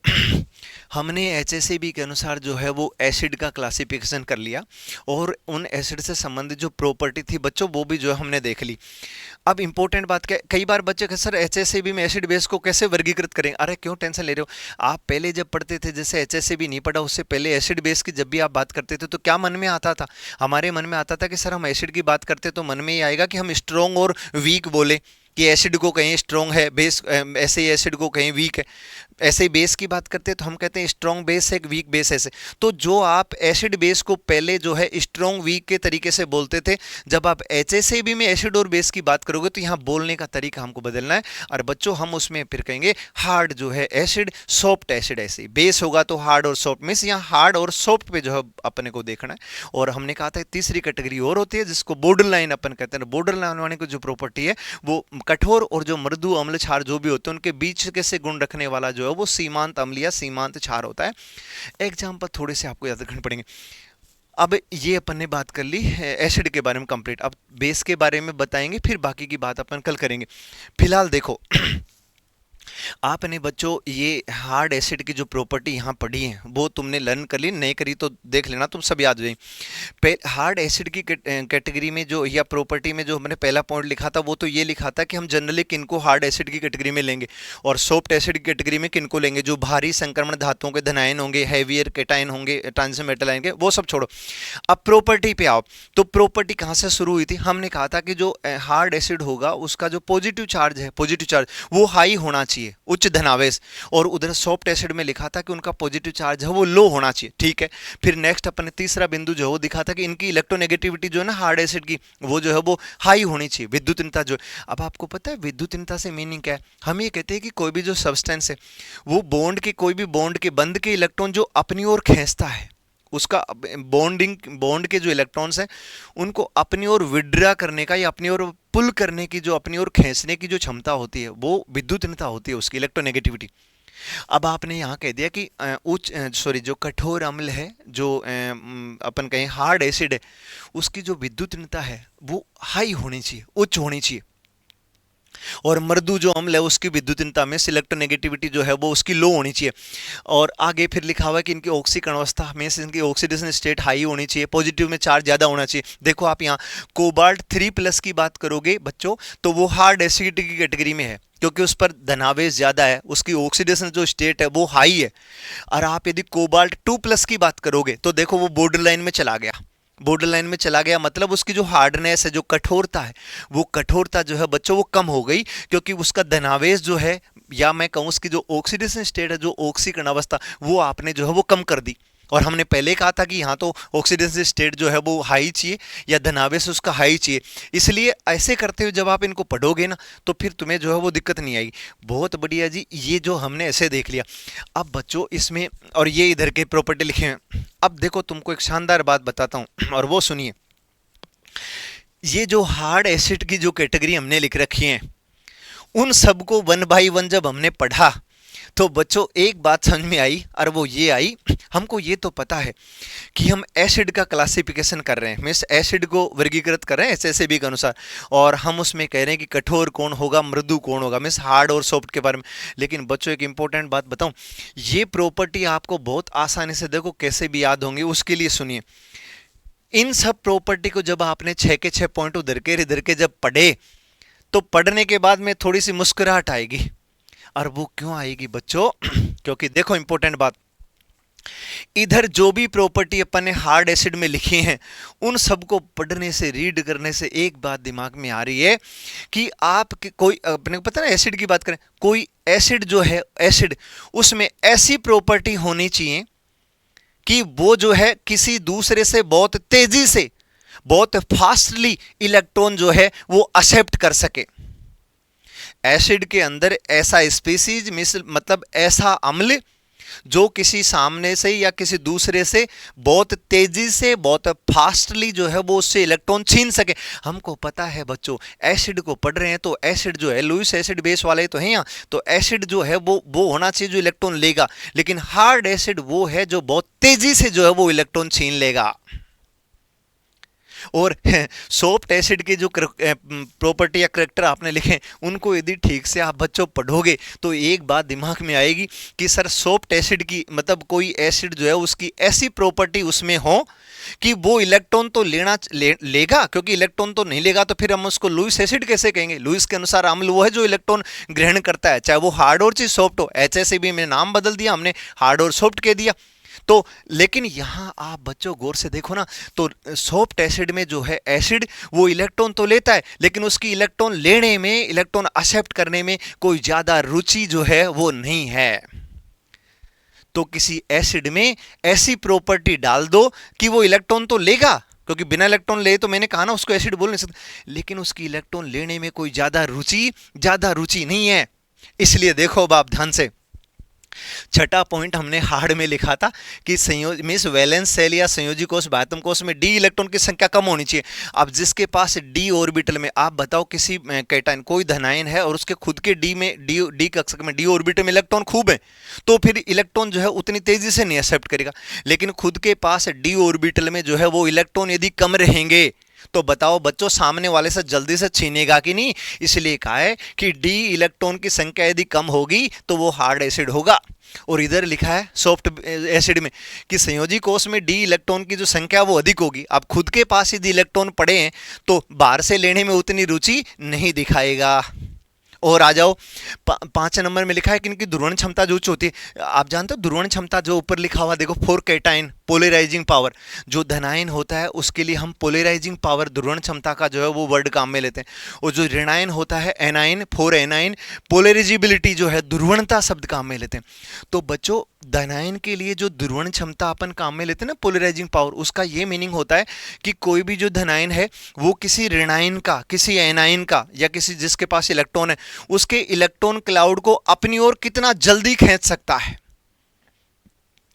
हमने एचएसएबी के अनुसार जो है वो एसिड का क्लासिफिकेशन कर लिया और उन एसिड से संबंधित जो प्रॉपर्टी थी बच्चों वो भी जो है हमने देख ली। अब इंपॉर्टेंट बात क्या, कई बार बच्चे कहते सर एचएसएबी में एसिड बेस को कैसे वर्गीकृत करें। अरे क्यों टेंशन ले रहे हो, आप पहले जब पढ़ते थे, जैसे एचएसएबी नहीं पढ़ा उससे पहले एसिड बेस की जब भी आप बात करते थे तो क्या मन में आता था, हमारे मन में आता था कि सर हम एसिड की बात करते तो मन में ये आएगा कि हम स्ट्रॉन्ग और वीक बोले, कि एसिड को कहीं स्ट्रॉन्ग है बेस, ऐसे ही एसिड को कहीं वीक है। ऐसे ही बेस की बात करते हैं तो हम कहते हैं स्ट्रॉन्ग बेस है एक वीक बेस ऐसे। तो जो आप एसिड बेस को पहले जो है स्ट्रॉन्ग वीक के तरीके से बोलते थे, जब आप एचएसएबी में एसिड और बेस की बात करोगे तो यहाँ बोलने का तरीका हमको बदलना है। और बच्चों हम उसमें फिर कहेंगे हार्ड जो है एसिड, सॉफ्ट एसिड, ऐसे बेस होगा तो हार्ड और सॉफ्ट, मीन्स यहाँ हार्ड और सॉफ्ट पे जो है अपने को देखना है। और हमने कहा था तीसरी कैटेगरी और होती है जिसको बॉर्डर लाइन अपन कहते हैं। बॉर्डर लाइन वाले को जो प्रॉपर्टी है वो कठोर और जो मृदु अम्ल क्षार जो भी होते हैं उनके बीच के से गुण रखने वाला जो है वो सीमांत अम्ल या सीमांत क्षार होता है। एग्जाम्पल थोड़े से आपको याद रखने पड़ेंगे। अब ये अपन ने बात कर ली एसिड के बारे में कंप्लीट, अब बेस के बारे में बताएंगे, फिर बाकी की बात अपन कल करेंगे। फिलहाल देखो आपने बच्चों ये हार्ड एसिड की जो प्रॉपर्टी यहाँ पढ़ी है वो तुमने लर्न कर ली, नहीं करी तो देख लेना, तुम सब याद हो जाएंगे। हार्ड एसिड की कैटेगरी में जो या प्रॉपर्टी में जो हमने पहला पॉइंट लिखा था वो तो ये लिखा था कि हम जनरली किनको हार्ड एसिड की कैटेगरी में लेंगे और सॉफ्ट एसिड की कैटेगरी में किनको लेंगे, जो भारी संक्रमण धातुओं के धनायन होंगे, हैवियर केटायन होंगे, ट्रांजिशन मेटल आएंगे, वो सब छोड़ो। अब प्रॉपर्टी पे आओ, तो प्रॉपर्टी कहाँ से शुरू हुई थी, हमने कहा था कि जो हार्ड एसिड होगा उसका जो पॉजिटिव चार्ज है, पॉजिटिव चार्ज वो हाई होना चाहिए, उच्च धनावेश, और उधर सॉफ्ट एसिड में लिखा था कि उनका पॉजिटिव चार्ज है वो लो होना चाहिए। ठीक है, फिर नेक्स्ट अपन ने तीसरा बिंदु जो है वो दिखा था कि इनकी इलेक्ट्रोनेगेटिविटी जो है ना हार्ड एसिड की वो जो है वो हाई होनी चाहिए, विद्युतनीयता जो। अब आपको पता है विद्युतनीयता से मीनिंग क्या है, हम ये कहते हैं कि कोई भी जो सब्सटेंस है वो बॉन्ड के, कोई भी बॉन्ड के बंध के इलेक्ट्रॉन जो अपनी ओर खींचता है, उसका बॉन्ड के जो इलेक्ट्रॉन्स हैं उनको अपनी ओर विड्रा करने का या अपनी ओर पुल करने की, जो अपनी ओर खींचने की जो क्षमता होती है वो विद्युतनीयता होती है, उसकी इलेक्ट्रोनेगेटिविटी। अब आपने यहाँ कह दिया कि जो कठोर अम्ल है, जो अपन कहें हार्ड एसिड है, उसकी जो विद्युतनीयता है वो हाई होनी चाहिए, उच्च होनी चाहिए, और मृदु जो अम्ल है उसकी विद्युतनीयता में इलेक्ट्रोनेगेटिविटी जो है वो उसकी लो होनी चाहिए। और आगे फिर लिखा हुआ है कि इनकी ऑक्सीकरण अवस्था में इनकी ऑक्सीडेशन स्टेट हाई होनी चाहिए, पॉजिटिव में चार्ज ज़्यादा होना चाहिए। देखो आप यहाँ कोबाल्ट 3+ की बात करोगे बच्चों तो वो हार्ड एसिड की कैटेगरी में है क्योंकि उस पर धनावेश ज़्यादा है, उसकी ऑक्सीडेशन जो स्टेट है वो हाई है। और आप यदि कोबाल्ट 2+ की बात करोगे तो देखो वो बॉर्डर लाइन में चला गया, बॉर्डर लाइन में चला गया, मतलब उसकी जो हार्डनेस है, जो कठोरता है, वो कठोरता जो है बच्चों वो कम हो गई, क्योंकि उसका धनावेश जो है या मैं कहूँ उसकी जो ऑक्सीडेशन स्टेट है, जो ऑक्सीकरण अवस्था, वो आपने जो है वो कम कर दी। और हमने पहले कहा था कि यहाँ तो ऑक्सीडेशन स्टेट जो है वो हाई चाहिए या धनावेश उसका हाई चाहिए, इसलिए ऐसे करते हुए जब आप इनको पढ़ोगे ना तो फिर तुम्हें जो है वो दिक्कत नहीं आएगी। बहुत बढ़िया जी, ये जो हमने ऐसे देख लिया। अब बच्चों इसमें और ये इधर के प्रॉपर्टी लिखे हैं। अब देखो तुमको एक शानदार बात बताता हूँ और वो सुनिए। ये जो हार्ड एसिड की जो कैटेगरी हमने लिख रखी है उन सबको 1 बाई 1 जब हमने पढ़ा तो बच्चों एक बात समझ में आई, और वो ये आई, हमको ये तो पता है कि हम एसिड का क्लासिफिकेशन कर रहे हैं, मीन्स एसिड को वर्गीकृत कर रहे हैं एचएसएबी के अनुसार, और हम उसमें कह रहे हैं कि कठोर कौन होगा, मृदु कौन होगा, मीन्स हार्ड और सॉफ्ट के बारे में। लेकिन बच्चों एक इंपॉर्टेंट बात बताऊं, ये प्रॉपर्टी आपको बहुत आसानी से देखो कैसे भी याद होंगी, उसके लिए सुनिए। इन सब प्रॉपर्टी को जब आपने 6 के 6 पॉइंट उधर के जब पढ़े तो पढ़ने के बाद में थोड़ी सी मुस्कुराहट आएगी। और वो क्यों आएगी बच्चों, क्योंकि देखो इंपॉर्टेंट बात, इधर जो भी प्रॉपर्टी अपन ने हार्ड एसिड में लिखी हैं उन सबको पढ़ने से, रीड करने से एक बात दिमाग में आ रही है कि आप कोई, अपने को पता है ना एसिड की बात करें, कोई एसिड जो है एसिड, उसमें ऐसी प्रॉपर्टी होनी चाहिए कि वो जो है किसी दूसरे से बहुत तेजी से, बहुत फास्टली इलेक्ट्रॉन जो है वो एक्सेप्ट कर सके। एसिड के अंदर ऐसा स्पीसीज मतलब ऐसा अम्ल जो किसी सामने से या किसी दूसरे से बहुत तेजी से, बहुत फास्टली जो है वो उससे इलेक्ट्रॉन छीन सके। हमको पता है बच्चों, एसिड को पढ़ रहे हैं तो एसिड जो है लुईस एसिड बेस वाले तो हैं यहाँ, तो एसिड जो है वो होना चाहिए जो इलेक्ट्रॉन लेगा, लेकिन हार्ड एसिड वो है जो बहुत तेजी से जो है वो इलेक्ट्रॉन छीन लेगा। और सॉफ्ट एसिड के जो प्रॉपर्टी या करेक्टर आपने लिखे उनको यदि ठीक से आप बच्चों पढ़ोगे तो एक बात दिमाग में आएगी कि सर सॉफ्ट एसिड की मतलब कोई एसिड जो है उसकी ऐसी प्रॉपर्टी उसमें हो कि वो इलेक्ट्रॉन तो लेगा, क्योंकि इलेक्ट्रॉन तो नहीं लेगा तो फिर हम उसको लुईस एसिड कैसे कहेंगे। लुईस के अनुसार अम्ल वो है जो इलेक्ट्रॉन ग्रहण करता है, चाहे वो हार्ड और चीज सॉफ्ट हो। HACB में नाम बदल दिया हमने, हार्ड और सॉफ्ट कह दिया। तो लेकिन यहां आप बच्चों गौर से देखो ना, तो सॉफ्ट एसिड में जो है एसिड वो इलेक्ट्रॉन तो लेता है लेकिन उसकी इलेक्ट्रॉन लेने में, इलेक्ट्रॉन एक्सेप्ट करने में कोई ज्यादा रुचि जो है वो नहीं है। तो किसी एसिड में ऐसी प्रॉपर्टी डाल दो कि वो इलेक्ट्रॉन तो लेगा, क्योंकि बिना इलेक्ट्रॉन ले तो मैंने कहा ना उसको एसिड बोल नहीं सकते, लेकिन उसकी इलेक्ट्रॉन लेने में कोई ज्यादा रुचि नहीं है। इसलिए देखो अब आप ध्यान से, छठा पॉइंट हमने हार्ड में लिखा था कि संयोज मींस वैलेंस सेल या संयोजी कोष बाह्यतम कोष में डी इलेक्ट्रॉन की संख्या कम होनी चाहिए। अब जिसके पास डी ऑर्बिटल में, आप बताओ किसी कैटायन कोई धनायन है और उसके खुद के डी में डी कक्षक में डी ऑर्बिटल में इलेक्ट्रॉन खूब है, तो फिर इलेक्ट्रॉन जो है उतनी तेजी से नहीं एक्सेप्ट करेगा। लेकिन खुद के पास डी ऑर्बिटल में जो है वो इलेक्ट्रॉन यदि कम रहेंगे तो बताओ बच्चों सामने वाले से जल्दी से छीनेगा कि नहीं। इसलिए कहा है कि डी इलेक्ट्रॉन की संख्या यदि कम होगी तो वो हार्ड एसिड होगा। और इधर लिखा है सॉफ्ट एसिड में कि संयोजी कोष में डी इलेक्ट्रॉन की जो संख्या वो अधिक होगी। अब खुद के पास यदि इलेक्ट्रॉन पड़े हैं तो बाहर से लेने में उतनी रुचि नहीं दिखाएगा। और आ जाओ 5 नंबर में लिखा है कि इनकी ध्रुवण क्षमता जो उच्च होती है। आप जानते हो ध्रुवण क्षमता जो ऊपर लिखा हुआ देखो, 4 कैटाइन पोलराइजिंग पावर, जो धनायन होता है उसके लिए हम पोलराइजिंग पावर ध्रुवण क्षमता का जो है वो वर्ड काम में लेते हैं। और जो ऋणायन होता है एनाइन 4 एनाइन, पोलराइजिबिलिटी जो है ध्रुवणता शब्द काम में लेते हैं। तो बच्चों धनायन के लिए जो ध्रुवण क्षमता अपन काम में लेते हैं ना पोलराइजिंग पावर, उसका ये मीनिंग होता है कि कोई भी जो धनायन है वो किसी ऋणायन का, किसी एनायन का या किसी जिसके पास इलेक्ट्रॉन है उसके इलेक्ट्रॉन क्लाउड को अपनी ओर कितना जल्दी खींच सकता है।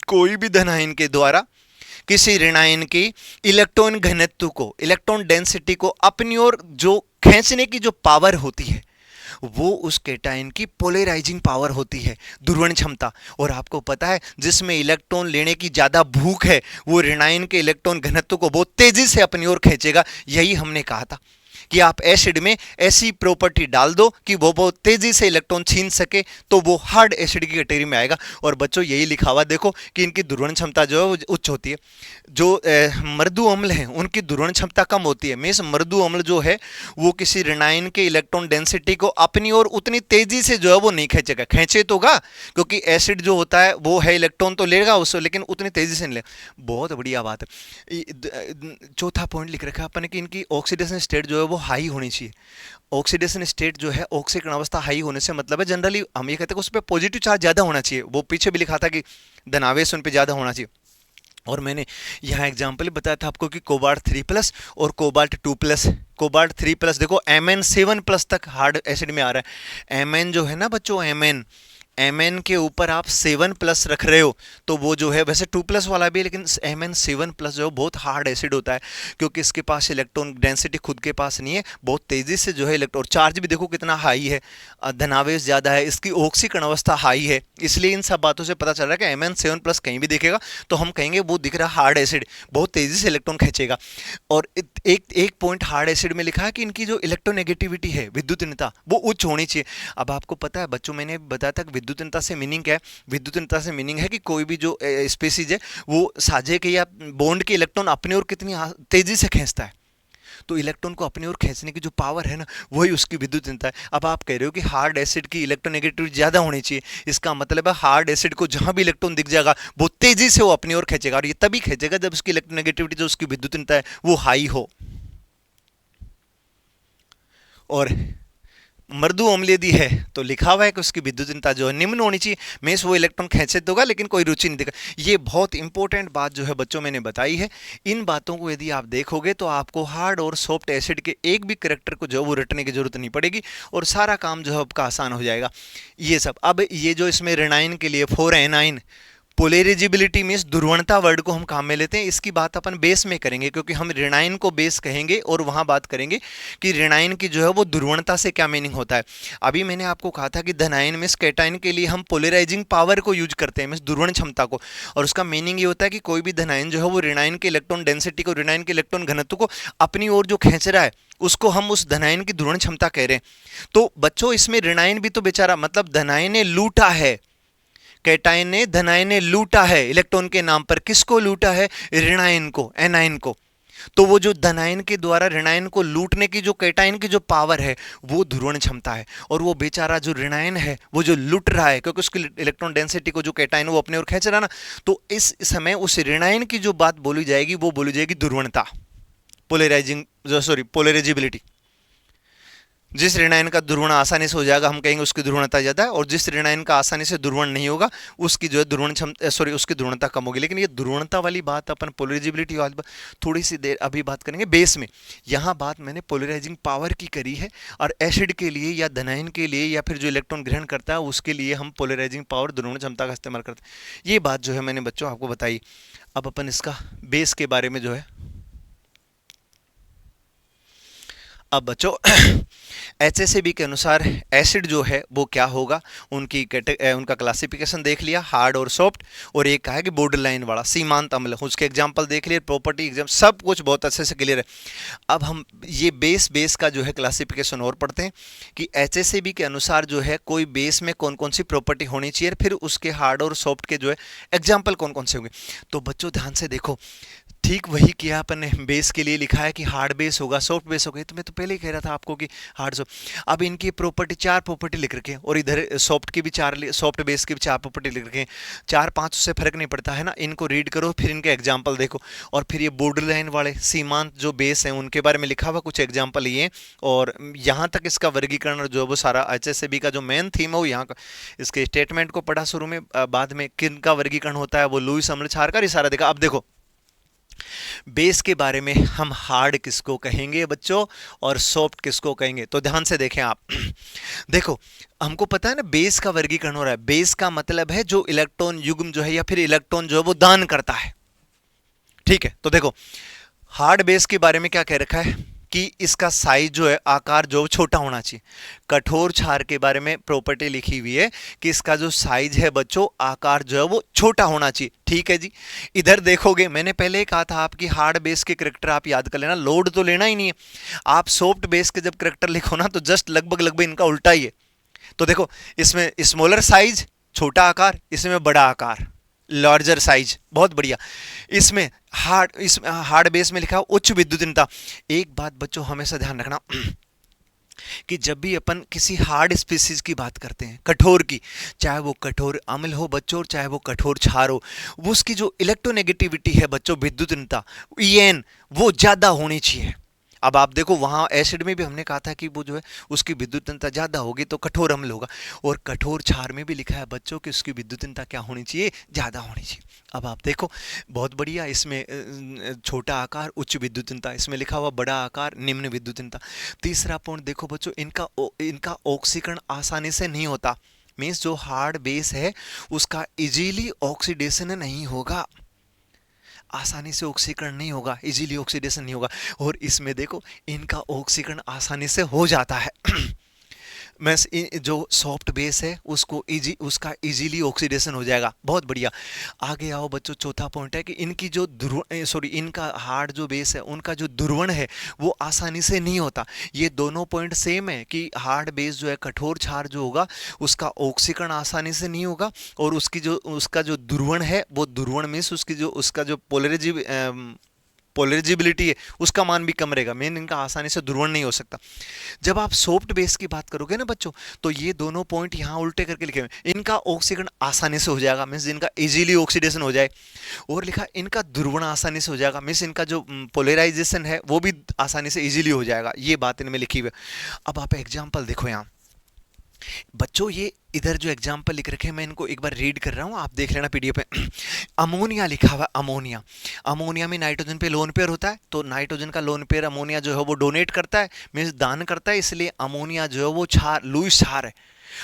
कोई भी धनायन के द्वारा किसी ऋणायन की इलेक्ट्रॉन घनत्व को, इलेक्ट्रॉन डेंसिटी को अपनी ओर जो खींचने की जो पावर होती है वो उस कैटायन की पोलराइजिंग पावर होती है, ध्रुवण क्षमता। और आपको पता है जिसमें इलेक्ट्रॉन लेने की ज्यादा भूख है वो ऋणायन के इलेक्ट्रॉन घनत्व को बहुत तेजी से अपनी ओर खींचेगा। यही हमने कहा था कि आप एसिड में ऐसी प्रॉपर्टी डाल दो कि वो बहुत तेजी से इलेक्ट्रॉन छीन सके तो वो हार्ड एसिड की कैटेगरी में आएगा। और बच्चों यही लिखा हुआ देखो कि इनकी ध्रुवण क्षमता जो है वो उच्च होती है। जो मृदु अम्ल हैं उनकी ध्रुवण क्षमता कम होती है। मींस मृदु अम्ल जो है वो किसी ऋणायन के इलेक्ट्रॉन डेंसिटी को अपनी ओर उतनी तेजी से जो है वो नहीं खींचेगा, खींचे तो गा, क्योंकि एसिड जो होता है वो है इलेक्ट्रॉन तो लेगा उससे लेकिन उतनी तेजी से नहीं लेगा। बहुत बढ़िया बात है। चौथा पॉइंट लिख रखा है अपन कि इनकी ऑक्सीडेशन स्टेट जो है वो हाई होनी चाहिए। ऑक्सीडेशन स्टेट जो है, ऑक्सीकरण अवस्था हाई होने से मतलब है जनरली हम ये कहते हैं कि उस पर पॉजिटिव चार्ज ज्यादा होना चाहिए। वो पीछे भी लिखा था कि धनावेश उन पर ज्यादा होना चाहिए। और मैंने यहाँ एग्जाम्पल बताया था आपको कि कोबाल्ट 3+ और कोबाल्ट 2+। कोबाल्ट 3+ देखो Mn7+ तक हार्ड एसिड में आ रहा है। Mn जो है ना बच्चों, Mn के ऊपर आप 7+ रख रहे हो तो वो जो है वैसे 2+ वाला भी है लेकिन Mn7+ जो है बहुत हार्ड एसिड होता है क्योंकि इसके पास इलेक्ट्रॉन डेंसिटी खुद के पास नहीं है, बहुत तेजी से जो है इलेक्ट्रॉन, चार्ज भी देखो कितना हाई है, धनावेश ज़्यादा है, इसकी ऑक्सीकरण अवस्था हाई है। इसलिए इन सब बातों से पता चल रहा है कि Mn7+ कहीं भी दिखेगा तो हम कहेंगे वो दिख रहा हार्ड एसिड, बहुत तेजी से इलेक्ट्रॉन खींचेगा। और एक पॉइंट हार्ड एसिड में लिखा है कि इनकी जो इलेक्ट्रोनेगेटिविटी है, विद्युतनीयता, वो उच्च होनी चाहिए। अब आपको पता है बच्चों, मैंने बताया था विद्युतनीयता से मीनिंग क्या है। विद्युतनीयता से मीनिंग है कि कोई भी जो स्पीसीज है वो साझे के या बॉन्ड के इलेक्ट्रॉन अपनी ओर कितनी तेजी से खींचता है। तो इलेक्ट्रॉन को अपनी ओर खींचने की जो पावर है ना वही उसकी विद्युतनीयता है। अब आप कह रहे हो कि हार्ड एसिड की इलेक्ट्रोनेगेटिविटी ज्यादा होनी चाहिए, इसका मतलब है हार्ड एसिड को जहां भी इलेक्ट्रॉन दिख जाएगा वो तेजी से वो अपनी ओर खींचेगा, और ये तभी खींचेगा जब उसकी इलेक्ट्रोनेगेटिविटी जो उसकी विद्युतनीयता है वो हाई हो। और मृदु अम्ल यदि है तो लिखा हुआ है कि उसकी विद्युतनीयता जो है निम्न होनी चाहिए, मींस वो इलेक्ट्रॉन खींचे तो होगा लेकिन कोई रुचि नहीं दिखा। ये बहुत इंपॉर्टेंट बात जो है बच्चों मैंने बताई है। इन बातों को यदि आप देखोगे तो आपको हार्ड और सॉफ्ट एसिड के एक भी करैक्टर को जो वो रटने की जरूरत नहीं पड़ेगी और सारा काम जो है आपका आसान हो जाएगा। ये सब अब ये जो इसमें ऋणायन के लिए 4 एनाइन पोलरिजिबिलिटी मीन्स ध्रुवणता वर्ड को हम काम में लेते हैं, इसकी बात अपन बेस में करेंगे क्योंकि हम ऋणायन को बेस कहेंगे और वहां बात करेंगे कि ऋणायन की जो है वो ध्रुवणता से क्या मीनिंग होता है। अभी मैंने आपको कहा था कि धनायन मीन्स कैटायन के लिए हम पोलराइजिंग पावर को यूज करते हैं, मीन्स ध्रुवण क्षमता को, और उसका मीनिंग ये होता है कि कोई भी धनायन जो है वो ऋणायन के इलेक्ट्रॉन डेंसिटी को, ऋणायन के इलेक्ट्रॉन घनत्व को अपनी ओर जो खींच रहा है उसको हम उस धनायन की ध्रुवण क्षमता कह रहे हैं। तो बच्चों इसमें ऋणायन भी तो बेचारा, मतलब धनायन ने लूटा है, कैटायन ने धनायन ने लूटा है इलेक्ट्रॉन के नाम पर। किसको लूटा है? ऋणायन को, एनायन को। तो वो जो धनायन के द्वारा ऋणायन को लूटने की जो कैटायन की जो पावर है वो ध्रुवण क्षमता है, और वो बेचारा जो ऋणायन है वो जो लूट रहा है क्योंकि उसकी इलेक्ट्रॉन डेंसिटी को जो कैटायन वो अपने ओर खींच रहा है ना, तो इस समय उस ऋणायन की जो बात बोली जाएगी वो बोली जाएगी ध्रुवणता, पोलराइजिबिलिटी। जिस ऋणायन का ध्रुवण आसानी से हो जाएगा हम कहेंगे उसकी ध्रुवणता ज्यादा है, और जिस ऋणायन का आसानी से ध्रुवण नहीं होगा उसकी जो है ध्रुवण क्षमता, उसकी ध्रुवणता कम होगी। लेकिन ये ध्रुवणता वाली बात अपन पोलराइजिबिलिटी वाली बात थोड़ी सी देर अभी बात करेंगे बेस में। यहाँ बात मैंने पोलराइजिंग पावर की करी है, और एसिड के लिए या धनायन के लिए या फिर जो इलेक्ट्रॉन ग्रहण करता है उसके लिए हम पोलराइजिंग पावर, ध्रुवण क्षमता का इस्तेमाल करते हैं। ये बात जो है मैंने बच्चों आपको बताई। अब अपन इसका बेस के बारे में जो है, अब बच्चों एचएसएबी के अनुसार एसिड जो है वो क्या होगा, उनका क्लासिफिकेशन देख लिया, हार्ड और सॉफ्ट, और एक कहा है कि बॉर्डर लाइन वाला सीमांत अम्ल, उसके एग्जांपल देख लिए, प्रॉपर्टी एग्जाम सब कुछ बहुत अच्छे से क्लियर है। अब हम ये बेस का जो है क्लासिफिकेशन और पढ़ते हैं कि एचएसएबी के अनुसार जो है कोई बेस में कौन कौन सी प्रॉपर्टी होनी चाहिए, फिर उसके हार्ड और सॉफ्ट के जो है एग्जाम्पल कौन कौन से होंगे। तो बच्चों ध्यान से देखो, ठीक वही किया अपन ने, बेस के लिए लिखा है कि हार्ड बेस होगा, सॉफ्ट बेस होगा, तो मैं तो पहले ही कह रहा था आपको कि हार्ड सॉफ्ट। अब इनकी प्रॉपर्टी, 4 प्रॉपर्टी लिख रखे हैं, और इधर सॉफ्ट की भी 4, सॉफ्ट बेस की भी 4 प्रॉपर्टी लिख रखे हैं। 4-5 से फर्क नहीं पड़ता है ना, इनको रीड करो फिर इनके एग्जाम्पल देखो। और फिर ये बॉर्डर लाइन वाले सीमांत जो बेस हैं उनके बारे में लिखा हुआ कुछ एग्जाम्पल ये, और यहाँ तक इसका वर्गीकरण जो है वो सारा एचएसएबी का जो मेन थीम है वो यहाँ का, इसके स्टेटमेंट को पढ़ा शुरू में, बाद में किन का वर्गीकरण होता है वो लुईस अम्लक्षार का सारा देखा। अब देखो बेस के बारे में हम हार्ड किसको कहेंगे बच्चों और सॉफ्ट किसको कहेंगे, तो ध्यान से देखें आप। देखो हमको पता है ना बेस का वर्गीकरण हो रहा है, बेस का मतलब है जो इलेक्ट्रॉन युग्म जो है या फिर इलेक्ट्रॉन जो है वो दान करता है, ठीक है। तो देखो हार्ड बेस के बारे में क्या कह रखा है कि इसका साइज जो है, आकार जो छोटा होना चाहिए। कठोर क्षार के बारे में प्रॉपर्टी लिखी हुई है कि इसका जो साइज है बच्चों, आकार जो है वो छोटा होना चाहिए, ठीक है जी। इधर देखोगे मैंने पहले ही कहा था आपकी हार्ड बेस के करेक्टर आप याद कर लेना, लोड तो लेना ही नहीं है। आप सॉफ्ट बेस के जब करेक्टर लिखो ना तो जस्ट लगभग इनका उल्टा ही है। तो देखो इसमें स्मॉलर साइज छोटा आकार, इसमें बड़ा आकार लार्जर साइज, बहुत बढ़िया। इसमें हार्ड बेस में लिखा उच्च विद्युतीनता। एक बात बच्चों हमेशा ध्यान रखना कि जब भी अपन किसी हार्ड स्पीसीज की बात करते हैं, कठोर की, चाहे वो कठोर अम्ल हो बच्चों चाहे वो कठोर क्षार हो, वो उसकी जो इलेक्ट्रोनेगेटिविटी है बच्चों, विद्युतीनता ईएन, वो ज्यादा होनी चाहिए। अब आप देखो वहां एसिड में भी हमने कहा था कि वो जो है उसकी विद्युतीनता ज्यादा होगी तो कठोर अम्ल होगा, और कठोर क्षार में भी लिखा है बच्चों कि उसकी विद्युतीनता क्या होनी चाहिए, ज्यादा होनी चाहिए। अब आप देखो बहुत बढ़िया, इसमें छोटा आकार उच्च विद्युतीनता, इसमें लिखा हुआ बड़ा आकार निम्न विद्युतीनता। तीसरा पॉइंट देखो बच्चों, इनका ऑक्सीकरण आसानी से नहीं होता, मीन्स जो हार्ड बेस है उसका इजीली ऑक्सीडेशन नहीं होगा, आसानी से ऑक्सीकरण नहीं होगा, इजीली ऑक्सीडेशन नहीं होगा। और इसमें देखो इनका ऑक्सीकरण आसानी से हो जाता है। मैं जो सॉफ्ट बेस है उसका इजीली ऑक्सीडेशन हो जाएगा, बहुत बढ़िया। आगे आओ बच्चों, चौथा पॉइंट है कि इनकी जो इनका हार्ड जो बेस है उनका जो ध्रुवण है वो आसानी से नहीं होता। ये दोनों पॉइंट सेम है कि हार्ड बेस जो है, कठोर क्षार जो होगा उसका ऑक्सीकरण आसानी से नहीं होगा, और उसका जो ध्रुवण है वो ध्रुवण मीन्स उसका जो पोलरिजिबिलिटी है उसका मान भी कम रहेगा, मेन इनका आसानी से ध्रुवण नहीं हो सकता। जब आप सॉफ्ट बेस की बात करोगे ना बच्चों, तो ये दोनों पॉइंट यहाँ उल्टे करके लिखे हुए, इनका ऑक्सीकरण आसानी से हो जाएगा, मीन्स इनका इजीली ऑक्सीडेशन हो जाए, और लिखा इनका ध्रुवण आसानी से हो जाएगा, मीन्स इनका जो पोलराइजेशन है वो भी आसानी से इजीली हो जाएगा, ये बात इनमें लिखी हुई है। अब आप एग्जाम्पल देखो यहाँ बच्चों, ये इधर जो एग्जाम्पल लिख रखे हैं मैं इनको एक बार रीड कर रहा हूँ, आप देख लेना पीडीएफ पे। अमोनिया लिखा हुआ, अमोनिया में नाइट्रोजन पे लोन पेयर होता है, तो नाइट्रोजन का लोन पेयर अमोनिया जो है वो डोनेट करता है, मीन्स दान करता है, इसलिए अमोनिया जो है वो लुईस क्षार है।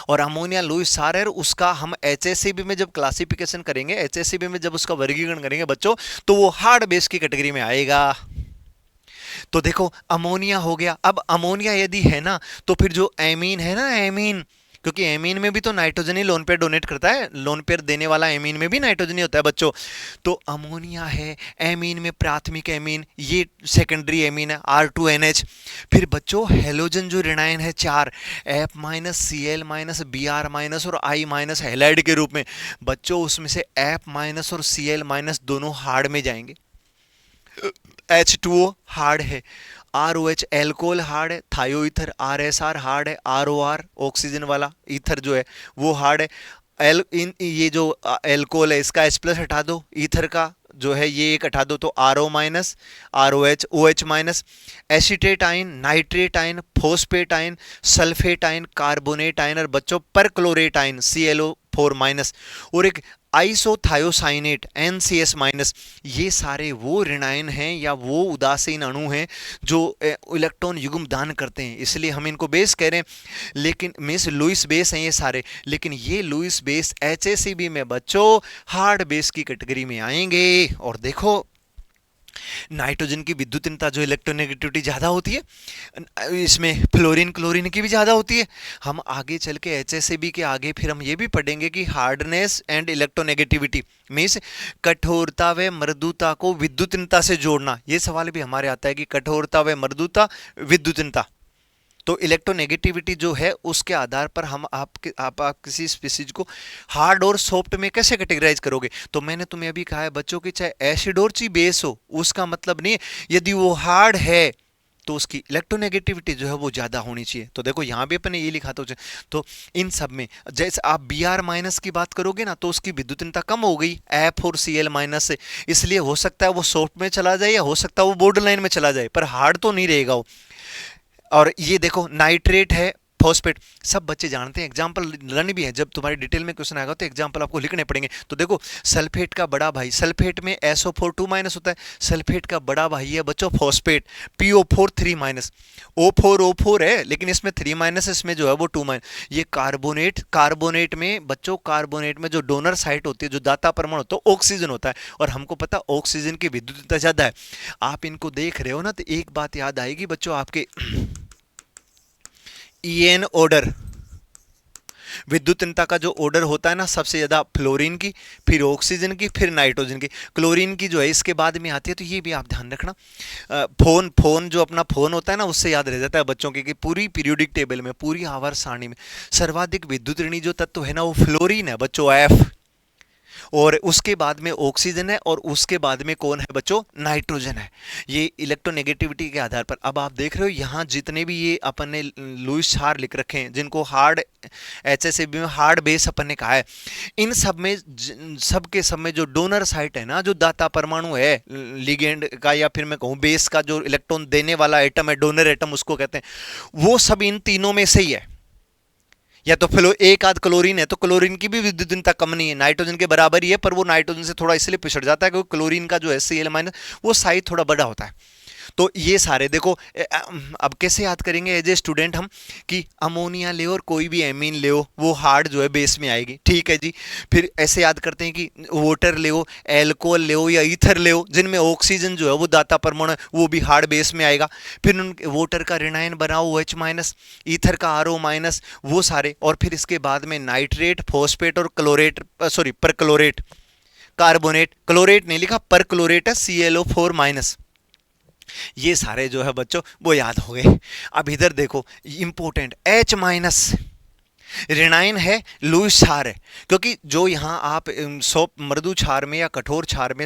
और अमोनिया लुईस क्षार है, उसका हम एचएससीबी में जब क्लासिफिकेशन करेंगे, एचएससीबी में जब उसका वर्गीकरण करेंगे बच्चों, तो वो हार्ड बेस की कैटेगरी में आएगा। तो देखो अमोनिया हो गया। अब अमोनिया यदि है ना, तो फिर जो एमीन है ना, एमीन, क्योंकि एमीन में भी तो नाइट्रोजन ही लोन पेयर डोनेट करता है, लोन पेयर देने वाला एमीन में भी नाइट्रोजन ही होता है बच्चों। तो अमोनिया है, एमीन में प्राथमिक एमीन, ये सेकेंडरी एमीन है R2NH। फिर बच्चों हेलोजन जो ऋणायन है 4, F minus, Cl minus, Br minus और I माइनस हेलाइड के रूप में बच्चों, उसमें से F माइनस और Cl माइनस दोनों हार्ड में जाएंगे। H2O हार्ड है, ROH एल्कोहल हार्ड है, थायोईथर RSR हार्ड है, ROR ऑक्सीजन वाला ईथर जो है वो हार्ड है। ये जो एल्कोहल है इसका H प्लस हटा दो, ईथर का जो है ये एक हटा दो, तो RO minus, ROH, OH minus. Acetate ion, nitrate ion, phosphate ion, sulphate ion, carbonate ion और बच्चों परक्लोरेट आयन ClO4 माइनस, और एक आइसोथायोसाइनेट NCS माइनस। ये सारे वो ऋणायन हैं या वो उदासीन अणु हैं जो इलेक्ट्रॉन युग्म दान करते हैं, इसलिए हम इनको बेस कह रहे हैं। लेकिन मिस लुईस बेस हैं ये सारे, लेकिन ये लुईस बेस HACB में बच्चों हार्ड बेस की कैटेगरी में आएंगे। और देखो नाइट्रोजन की विद्युतीनता जो इलेक्ट्रोनेगेटिविटी ज़्यादा होती है, इसमें फ्लोरीन क्लोरीन की भी ज़्यादा होती है। हम आगे चल के HACB के आगे फिर हम ये भी पढ़ेंगे कि हार्डनेस एंड इलेक्ट्रोनेगेटिविटी मीन्स कठोरता व मृदुता को विद्युतीनता से जोड़ना। ये सवाल भी हमारे आता है कि कठोरता व मृदुता विद्युतीनता, तो इलेक्ट्रोनेगेटिविटी जो है उसके आधार पर हम आप किसी स्पीसीज को हार्ड और सॉफ्ट में कैसे कैटेगराइज करोगे। तो मैंने तुम्हें अभी कहा है बच्चों कि चाहे एसिड और चाहे बेस हो, उसका मतलब नहीं यदि वो हार्ड है तो उसकी इलेक्ट्रोनेगेटिविटी जो है वो ज़्यादा होनी चाहिए। तो देखो यहाँ भी अपने ये लिखा तो इन सब में जैसे आप Br माइनस की बात करोगे ना, तो उसकी विद्युतीनता कम हो गई F और Cl माइनस से, इसलिए हो सकता है वो सॉफ्ट में चला जाए या हो सकता है वो बॉर्डर लाइन में चला जाए, पर हार्ड तो नहीं रहेगा वो। और ये देखो नाइट्रेट है, फॉस्फेट, सब बच्चे जानते हैं, एग्जाम्पल लर्न भी है, जब तुम्हारी डिटेल में क्वेश्चन आएगा तो एग्जाम्पल आपको लिखने पड़ेंगे। तो देखो सल्फेट का बड़ा भाई, सल्फेट में SO4 2 माइनस होता है, सल्फेट का बड़ा भाई है बच्चों फॉस्फेट, PO4 3 माइनस, O4 है लेकिन इसमें 3 माइनस, इसमें जो है वो 2 माइनस। ये कार्बोनेट, कार्बोनेट में बच्चों, कार्बोनेट में जो डोनर साइट होती है, जो दाता परमाणु होता है, ऑक्सीजन होता है, और हमको पता ऑक्सीजन की विद्युतीयता ज्यादा है। आप इनको देख रहे हो ना, तो एक बात याद आएगी बच्चों आपके, EN ऑर्डर, विद्युतीनता का जो ऑर्डर होता है ना, सबसे ज्यादा फ्लोरीन की, फिर ऑक्सीजन की, फिर नाइट्रोजन की, क्लोरीन की जो है इसके बाद में आती है। तो ये भी आप ध्यान रखना। फोन जो अपना फोन होता है ना, उससे याद रह जाता है बच्चों के कि पूरी पीरियोडिक टेबल में, पूरी आवर्त सारणी में सर्वाधिक विद्युत ऋणी जो तत्व है ना वो फ्लोरीन है बच्चों, F, और उसके बाद में ऑक्सीजन है, और उसके बाद में कौन है बच्चों, नाइट्रोजन है। ये इलेक्ट्रोनेगेटिविटी के आधार पर। अब आप देख रहे हो यहाँ जितने भी ये अपन ने लुईस क्षार लिख रखे हैं, जिनको हार्ड HACB में हार्ड बेस अपन ने कहा है, इन सब में सब में जो डोनर साइट है ना, जो दाता परमाणु है लिगेंड का, या फिर मैं कहूँ बेस का, जो इलेक्ट्रॉन देने वाला एटम है, डोनर एटम उसको कहते हैं, वो सब इन तीनों में से ही है। या तो फ्लो एक आध क्लोरीन है, तो क्लोरीन की भी विद्युतीयता कम नहीं है, नाइट्रोजन के बराबर ही है, पर वो नाइट्रोजन से थोड़ा इसलिए पिछड़ जाता है क्योंकि क्लोरीन का जो है Cl माइनस वो साइज थोड़ा बड़ा होता है। तो ये सारे देखो, अब कैसे याद करेंगे एज ए स्टूडेंट हम कि अमोनिया ले और कोई भी एमीन ले, वो हार्ड जो है बेस में आएगी, ठीक है जी। फिर ऐसे याद करते हैं कि वाटर ले, एल्कोहल ले या ईथर ले, जिनमें ऑक्सीजन जो है वो दाता परमाणु है, वो भी हार्ड बेस में आएगा। फिर उन वाटर का ऋणायन बनाओ OH माइनस, ईथर का RO माइनस, वो सारे। और फिर इसके बाद में नाइट्रेट, फॉस्फेट और chlorate, sorry perchlorate, carbonate, chlorate नहीं लिखा, परक्लोरेट है ClO4 माइनस। ये सारे जो है बच्चों वो याद हो गए। अब इधर देखो इंपॉर्टेंट, H माइनस ऋणायन है, लुईस क्षार है, क्योंकि जो यहाँ आप सॉफ्ट मृदु क्षार में या कठोर क्षार में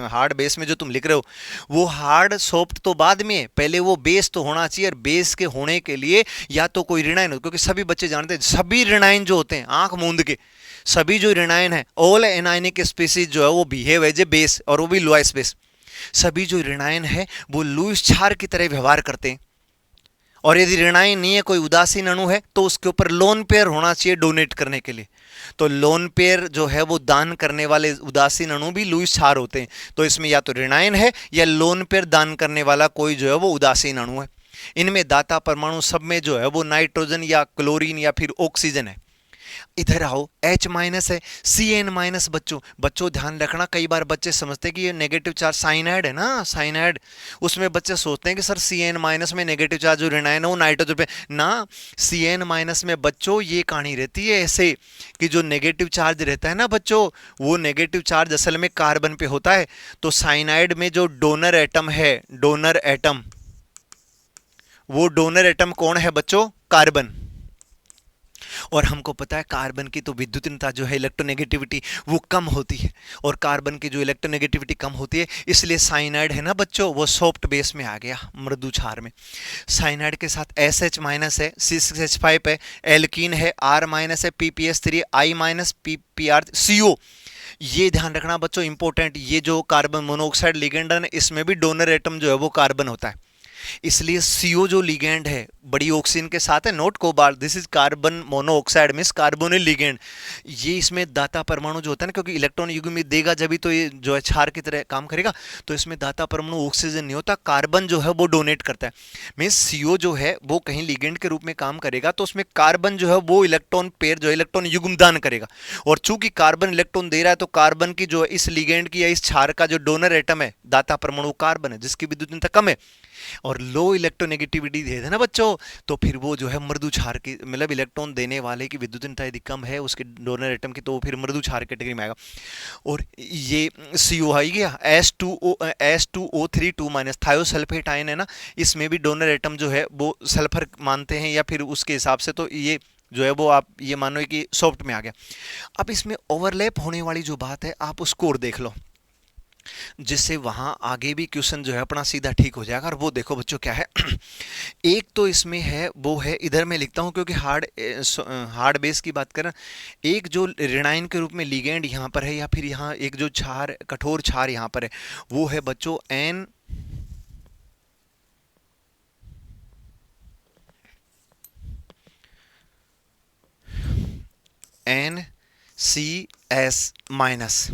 हार्ड बेस में जो तुम लिख रहे हो, वो हार्ड सॉफ्ट तो बाद में है, पहले वो बेस तो होना चाहिए। और बेस के होने के लिए या तो कोई ऋणायन हो, क्योंकि सभी बच्चे जानते हैं सभी ऋणायन जो होते हैं आंख मूंद के, सभी जो ऋणायन है ऑल एनायनिक स्पीसीज जो है वो बिहेव एज ए बेस, और वो भी लुईस बेस। सभी जो ऋणायन है वो लुईस क्षार की तरह व्यवहार करते हैं। और यदि ऋणायन नहीं है, कोई उदासीन अणु है, तो उसके ऊपर लोन पेयर होना चाहिए डोनेट करने के लिए। तो लोन पेयर जो है वो दान करने वाले उदासीन अणु भी लुईस क्षार होते हैं। तो इसमें या तो ऋणायन है या लोन पेयर दान करने वाला कोई जो है वो उदासीन अणु है। इनमें दाता परमाणु सब में जो है वो नाइट्रोजन या क्लोरीन या फिर ऑक्सीजन है। इधर आओ, H माइनस है, Cn माइनस। बच्चों बच्चों ध्यान रखना, कई बार बच्चे समझते हैं कि ये नेगेटिव चार्ज साइनाइड है ना, साइनाइड, उसमें बच्चे सोचते हैं कि सर Cn माइनस में नेगेटिव चार्ज जो ऋणायन है वो नाइट्रोजन पे ना। Cn माइनस में बच्चों ये कहानी रहती है ऐसे कि जो नेगेटिव चार्ज रहता है ना बच्चों, वो नेगेटिव चार्ज असल में कार्बन पे होता है। तो साइनाइड में जो डोनर एटम है, डोनर एटम, वो डोनर एटम कौन है बच्चों? कार्बन। और हमको पता है कार्बन की तो विद्युतीयता जो है, इलेक्ट्रोनेगेटिविटी, वो कम होती है, और कार्बन की जो इलेक्ट्रोनेगेटिविटी कम होती है, इसलिए साइनाइड है ना बच्चों, वो सॉफ्ट बेस में आ गया, मृदु क्षार में। साइनाइड के साथ SH माइनस है, C6H5 है, एल्कीन है, R माइनस है, PPS3, I minus, PPR, CO। ये ध्यान रखना बच्चों, इंपॉर्टेंट, ये जो कार्बन मोनोऑक्साइड लिगेंड है, इसमें भी डोनर एटम जो है वो कार्बन होता है। इसलिए CO जो लिगेंड है बड़ी ऑक्सीजन के साथ है, note cobalt, this is carbon monoxide means carbonyl ligand. ये इसमें दाता परमाणु जो होता है ना, क्योंकि इलेक्ट्रॉन युग्म में देगा जब ही तो ये जो है क्षार की तरह काम करेगा, तो इसमें दाता परमाणु ऑक्सीजन नहीं होता, कार्बन जो है वो डोनेट करता है। मींस CO जो है वो कहीं लिगेंड के रूप में काम करेगा, तो उसमें कार्बन जो है वो इलेक्ट्रॉन पेयर जो है इलेक्ट्रॉन युग्म दान करेगा। और चूंकि कार्बन इलेक्ट्रॉन दे रहा है, तो कार्बन की जो है इस लिगेंड की या इस क्षार का जो डोनर एटम है, दाता परमाणु कार्बन है, जिसकी विद्युतीयता कम है और लो इलेक्ट्रोनेगेटिविटी दे देना बच्चों, तो फिर वो जो है मृदु क्षार की, मतलब इलेक्ट्रॉन देने वाले की विद्युतीयता यदि कम है उसके डोनर एटम की, तो वो फिर मृदु क्षार कैटेगरी में आएगा। और ये CO आ गया, H2O3 2 माइनस, थायोसल्फेट आयन है ना, इसमें भी डोनर एटम जो है वो सल्फर मानते हैं, या फिर उसके हिसाब से तो ये जो है वो आप ये मानो कि सॉफ्ट में आ गया। अब इसमें ओवरलैप होने वाली जो बात है, आप उसको और देख लो, जिससे वहां आगे भी क्वेश्चन जो है अपना सीधा ठीक हो जाएगा। और वो देखो बच्चों क्या है एक तो इसमें है, वो है, इधर मैं लिखता हूं क्योंकि हार्ड बेस की बात करें, एक जो ऋणायन के रूप में लिगेंड यहां पर है, या फिर यहां एक जो क्षार, कठोर क्षार यहां पर है, वो है बच्चों NCS माइनस।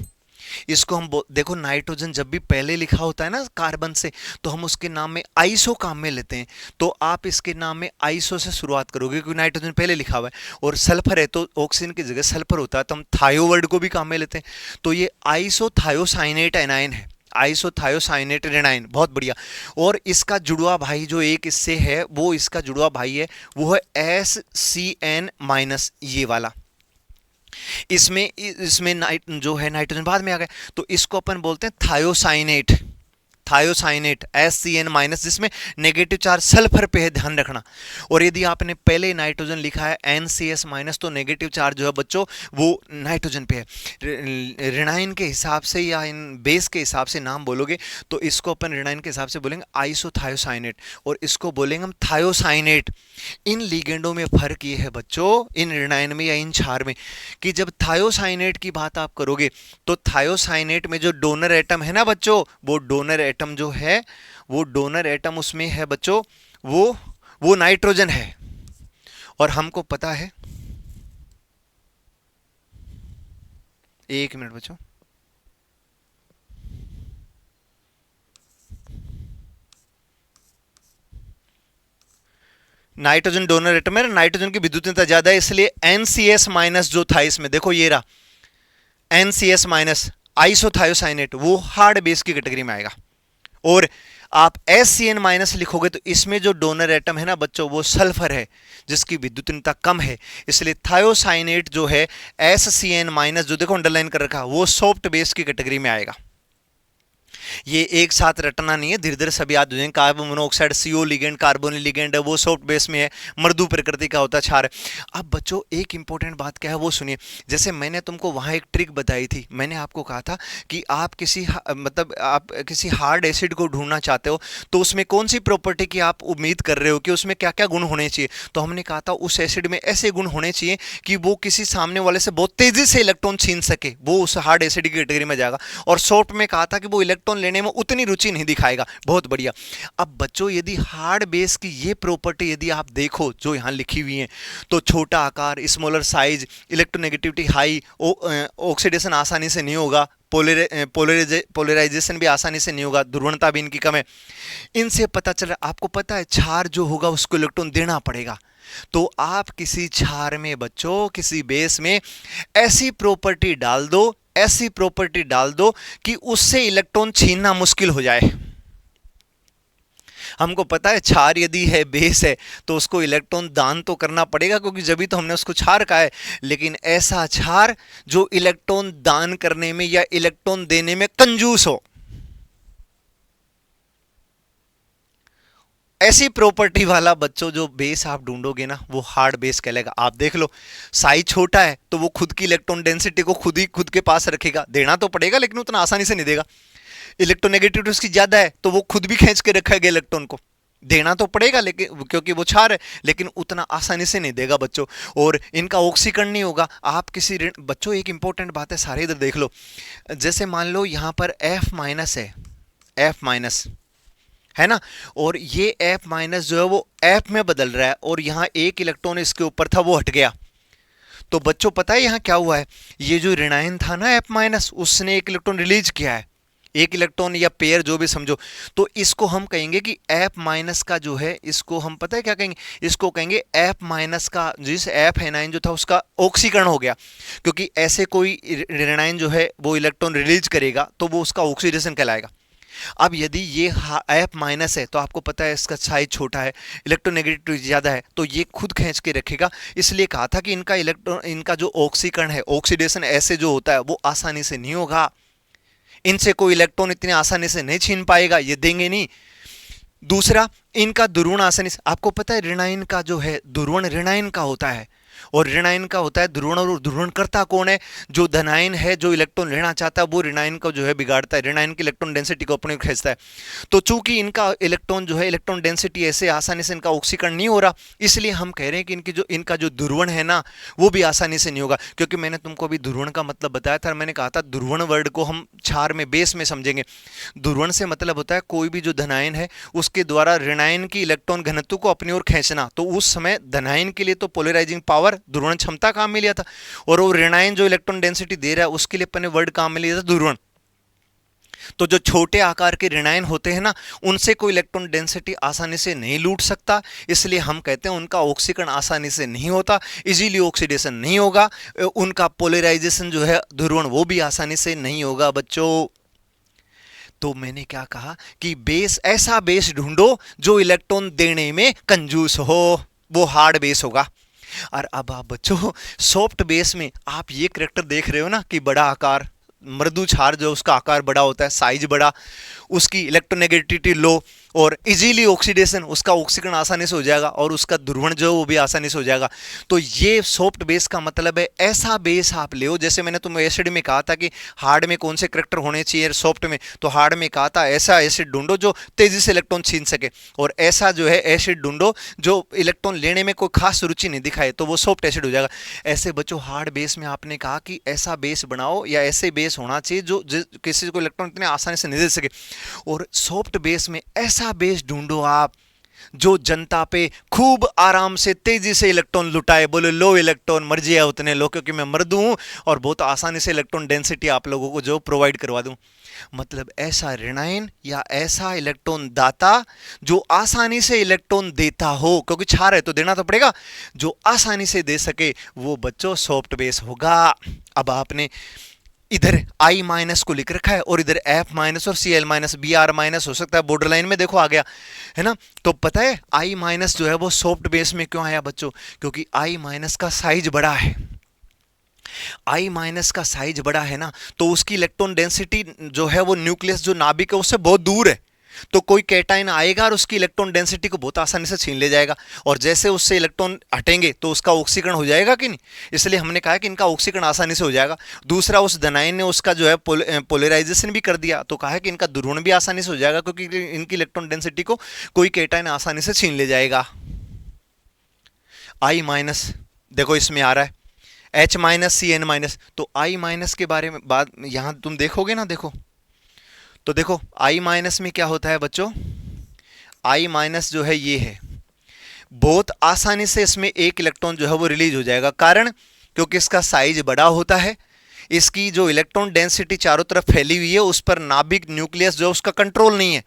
इसको हम देखो, नाइट्रोजन जब भी पहले लिखा होता है ना कार्बन से, तो हम उसके नाम में आइसो काम में लेते हैं, तो आप इसके नाम में आइसो से शुरुआत करोगे क्योंकि नाइट्रोजन पहले लिखा हुआ है, और सल्फर है तो ऑक्सीजन की जगह सल्फर होता है, तो हम थायो वर्ड को भी काम में लेते हैं, तो ये आइसोथायोसाइनेट एनायन है, आइसोथायोसाइनेट ऋणायन, बहुत बढ़िया। और इसका जुड़वा भाई जो एक इससे है, वो इसका जुड़वा भाई है, वो है SCN माइनस, ये वाला। इसमें इसमें जो है नाइट्रोजन बाद में आ गया, तो इसको अपन बोलते हैं थायोसाइनेट, थायोसाइनेट SCN माइनस, जिसमें नेगेटिव चार्ज सल्फर पे है, ध्यान रखना। और यदि आपने पहले नाइट्रोजन लिखा है NCS माइनस, तो नेगेटिव चार्ज जो है बच्चों वो नाइट्रोजन पे है। ऋणायन के हिसाब से या इन बेस के हिसाब से नाम बोलोगे, तो इसको अपन ऋणायन के हिसाब से बोलेंगे आइसोथायोसाइनेट, और इसको बोलेंगे हम थायोसाइनेट। इन लिगेंडों में फर्क ये है बच्चों, इन ऋणायन में या इन क्षार में, कि जब थायोसाइनेट की बात आप करोगे, तो थायोसाइनेट में जो डोनर एटम है ना बच्चों, वो डोनर एटम जो है, वो डोनर एटम उसमें है बच्चों, वो नाइट्रोजन है। और हमको पता है, एक मिनट बच्चों, नाइट्रोजन डोनर एटम है, नाइट्रोजन की विद्युतीयता ज्यादा है, इसलिए NCS माइनस जो था इसमें, देखो ये रहा NCS माइनस आइसोथायोसाइनेट, वो हार्ड बेस की कैटेगरी में आएगा। और आप SCN माइनस लिखोगे, तो इसमें जो डोनर एटम है ना बच्चों, वो सल्फर है, जिसकी विद्युतीयता कम है, इसलिए थायोसाइनेट जो है SCN माइनस, जो देखो अंडरलाइन कर रखा, वो सॉफ्ट बेस की कैटेगरी में आएगा। ये एक साथ रटना नहीं है, धीरे धीरे सब याद हो जाएंगे। Carbon monoxide CO ligand, carbonyl ligand है, वो सॉफ्ट बेस में है, मृदु प्रकृति का होता है क्षार है। अब बच्चों एक इंपॉर्टेंट बात क्या है वो सुनिए, जैसे मैंने तुमको वहां एक ट्रिक बताई थी, मैंने आपको कहा था कि आप मतलब आप किसी हार्ड एसिड को ढूंढना चाहते हो, तो उसमें कौन सी प्रॉपर्टी की आप उम्मीद कर रहे हो कि उसमें क्या क्या गुण होने चाहिए, तो हमने कहा था उस एसिड में ऐसे गुण होने चाहिए कि वो किसी सामने वाले से बहुत तेजी से इलेक्ट्रॉन छीन सके, वो उस हार्ड एसिड की कैटेगरी में जाएगा। और सॉफ्ट में कहा था कि वो इलेक्ट्रॉन लेने में उतनी रुचि नहीं दिखाएगा। बहुत बढ़िया। अब बच्चों यदि हार्ड बेस की ये प्रॉपर्टी यदि आप देखो जो यहां लिखी हुई है, तो छोटा आकार, smaller size, electronegativity high, oxidation आसानी से नहीं होगा, पोलराइजेशन भी आसानी से नहीं होगा, ध्रुवणता भी इनकी कम है। इनसे पता चल रहा, आपको पता है क्षार जो होगा उसको इलेक्ट्रॉन देना पड़ेगा। तो आप किसी क्षार में बच्चों, किसी बेस में ऐसी प्रॉपर्टी डाल दो, ऐसी प्रॉपर्टी डाल दो कि उससे इलेक्ट्रॉन छीनना मुश्किल हो जाए। हमको पता है क्षार यदि है, बेस है, तो उसको इलेक्ट्रॉन दान तो करना पड़ेगा, क्योंकि जब भी तो हमने उसको क्षार कहा है। लेकिन ऐसा क्षार जो इलेक्ट्रॉन दान करने में या इलेक्ट्रॉन देने में कंजूस हो, ऐसी प्रॉपर्टी वाला बच्चों जो बेस आप ढूंढोगे ना, वो हार्ड बेस कहलाएगा। आप देख लो, साइज छोटा है तो वो खुद की इलेक्ट्रॉन डेंसिटी को खुद के पास रखेगा, देना तो पड़ेगा लेकिन उतना आसानी से नहीं देगा। इलेक्ट्रोनेगेटिविटी उसकी ज्यादा है तो वो खुद भी खींच के रखेगा इलेक्ट्रॉन को, देना तो पड़ेगा लेकिन क्योंकि वो क्षार है, लेकिन उतना आसानी से नहीं देगा बच्चों। और इनका ऑक्सीकरण नहीं होगा। आप किसी बच्चों, एक इंपॉर्टेंट बात है, सारे इधर देख लो। जैसे मान लो यहां पर F माइनस है, F माइनस है ना, और ये F माइनस जो है वो F में बदल रहा है, और यहां एक इलेक्ट्रॉन इसके ऊपर था वो हट गया। तो बच्चों पता है यहां क्या हुआ है, ये जो ऋणायन था ना F माइनस, उसने एक इलेक्ट्रॉन रिलीज किया है, एक इलेक्ट्रॉन या पेयर जो भी समझो। तो इसको हम कहेंगे कि F माइनस का जो है, इसको हम पता है क्या कहेंगे, इसको कहेंगे F माइनस का, जिस F एनायन जो था उसका ऑक्सीकरण हो गया। क्योंकि ऐसे कोई ऋणायन जो है वो इलेक्ट्रॉन रिलीज करेगा तो वो उसका ऑक्सीडेशन कहलाएगा। अब यदि ये F माइनस है तो आपको पता है इसका साइज छोटा है, इलेक्ट्रोनेगेटिविटी ज़्यादा है, तो ये खुद खींच के रखेगा। इसलिए कहा था कि इनका जो ऑक्सीकरण है, ऑक्सीडेशन ऐसे जो होता है वो आसानी से नहीं होगा। इनसे कोई इलेक्ट्रॉन इतने आसानी से नहीं छीन पाएगा, ये देंगे नहीं। दूसरा, इनका ध्रुवण आसानी से, आपको पता है ऋणायन का जो है ध्रुवण ऋणायन का होता है, और ऋणायन का होता है ध्रुवण। और ध्रुवणकर्ता कौन है, जो धनायन है, जो इलेक्ट्रॉन लेना चाहता है वो ऋणायन को जो है बिगाड़ता है, ऋणायन की इलेक्ट्रॉन डेंसिटी को अपने खींचता है। तो चूंकि इनका इलेक्ट्रॉन जो है, इलेक्ट्रॉन डेंसिटी ऐसे आसानी से इनका ऑक्सीकरण नहीं हो रहा, इसलिए हम कह रहे हैं कि इनका जो ध्रुवण है ना वो भी आसानी से नहीं होगा। क्योंकि मैंने तुमको अभी ध्रुवण का मतलब बताया था, मैंने कहा था ध्रुवण वर्ड को हम क्षार में, बेस में समझेंगे। ध्रुवण से मतलब होता है कोई भी जो धनायन है उसके द्वारा ऋणायन की इलेक्ट्रॉन घनत्व को अपनी ओर खींचना। तो उस समय धनायन के लिए तो पोलराइजिंग पावर, ध्रुवण क्षमता काम में लिया था, और वो ऋणायन जो इलेक्ट्रॉन डेंसिटी दे रहा है उसके लिए अपने वर्ड काम में लिया था ध्रुवण। तो जो छोटे आकार के ऋणायन होते हैं ना, उनसे कोई इलेक्ट्रॉन डेंसिटी आसानी से नहीं लूट सकता, इसलिए हम कहते हैं उनका ऑक्सीकरण आसानी से नहीं होता, इजीली ऑक्सीडेशन नहीं होगा, उनका पोलराइजेशन जो है ध्रुवण वो भी आसानी से नहीं होगा बच्चों। तो मैंने क्या कहा कि बेस, ऐसा बेस ढूंढो जो इलेक्ट्रॉन देने में कंजूस हो, वो हार्ड बेस होगा। और अब आप बच्चों सॉफ्ट बेस में आप ये करैक्टर देख रहे हो ना कि बड़ा आकार, मृदु क्षार जो उसका आकार बड़ा होता है, साइज बड़ा, उसकी इलेक्ट्रोनेगेटिविटी लो, और इजीली ऑक्सीडेशन, उसका ऑक्सीकरण आसानी से हो जाएगा, और उसका ध्रुवण जो वो भी आसानी से हो जाएगा। तो ये सॉफ्ट बेस का मतलब है ऐसा बेस आप ले, जैसे मैंने तुम्हें एसिड में कहा था कि हार्ड में कौन से करैक्टर होने चाहिए, सॉफ्ट में, तो हार्ड में कहा था ऐसा एसिड ढूंढो जो तेजी से इलेक्ट्रॉन छीन सके, और ऐसा जो है एसिड ढूंढो जो इलेक्ट्रॉन लेने में कोई खास रुचि नहीं दिखाए, तो वो सॉफ्ट एसिड हो जाएगा। ऐसे बच्चों हार्ड बेस में आपने कहा कि ऐसा बेस बनाओ या ऐसे बेस होना चाहिए जो किसी को इलेक्ट्रॉन इतने आसानी से नहीं दे सके। और सॉफ्ट बेस में ऐसा बेस ढूंढो आप जो जनता पे खूब आराम से तेजी से इलेक्ट्रॉन लुटाए, बोले लो इलेक्ट्रॉन मर्जी है उतने लो, क्योंकि मैं मर्दू हूं और बहुत आसानी से इलेक्ट्रॉन डेंसिटी आप लोगों को जो प्रोवाइड करवा दूं। मतलब ऐसा ऋणायन या ऐसा इलेक्ट्रॉन दाता जो आसानी से इलेक्ट्रॉन देता हो, क्योंकि क्षार है तो देना तो पड़ेगा, जो आसानी से दे सके, वो बच्चों सॉफ्ट बेस होगा। अब आपने इधर I माइनस को लिख रखा है और इधर F माइनस और Cl माइनस, Br माइनस हो सकता है बॉर्डर लाइन में, देखो आ गया है ना। तो पता है I माइनस जो है वो सॉफ्ट बेस में क्यों आया बच्चों, क्योंकि I माइनस का साइज बड़ा है। I माइनस का साइज बड़ा है ना, तो उसकी इलेक्ट्रॉन डेंसिटी जो है वो न्यूक्लियस जो नाभिक है उससे बहुत दूर है, तो कोई कैटायन आएगा और उसकी इलेक्ट्रॉन डेंसिटी को बहुत आसानी से छीन ले जाएगा, और जैसे उससे इलेक्ट्रॉन हटेंगे तो उसका ऑक्सीकरण हो जाएगा कि नहीं, इसलिए हमने कहा कि इनका ऑक्सीकरण आसानी से हो जाएगा। दूसरा, उस धनायन ने उसका जो है पोलराइजेशन भी कर दिया, तो कहा है कि इनका ध्रुवण भी आसानी से हो जाएगा, क्योंकि इनकी इलेक्ट्रॉन डेंसिटी को कोई कैटायन आसानी से छीन ले जाएगा। I माइनस देखो इसमें आ रहा है H माइनस Cn माइनस, तो I माइनस के बारे में बात यहां तुम देखोगे ना, देखो तो देखो I माइनस में क्या होता है बच्चों, I माइनस जो है ये है, बहुत आसानी से इसमें एक इलेक्ट्रॉन जो है वो रिलीज हो जाएगा। कारण क्योंकि इसका साइज बड़ा होता है, इसकी जो इलेक्ट्रॉन डेंसिटी चारों तरफ फैली हुई है उस पर नाभिक न्यूक्लियस जो उसका कंट्रोल नहीं है,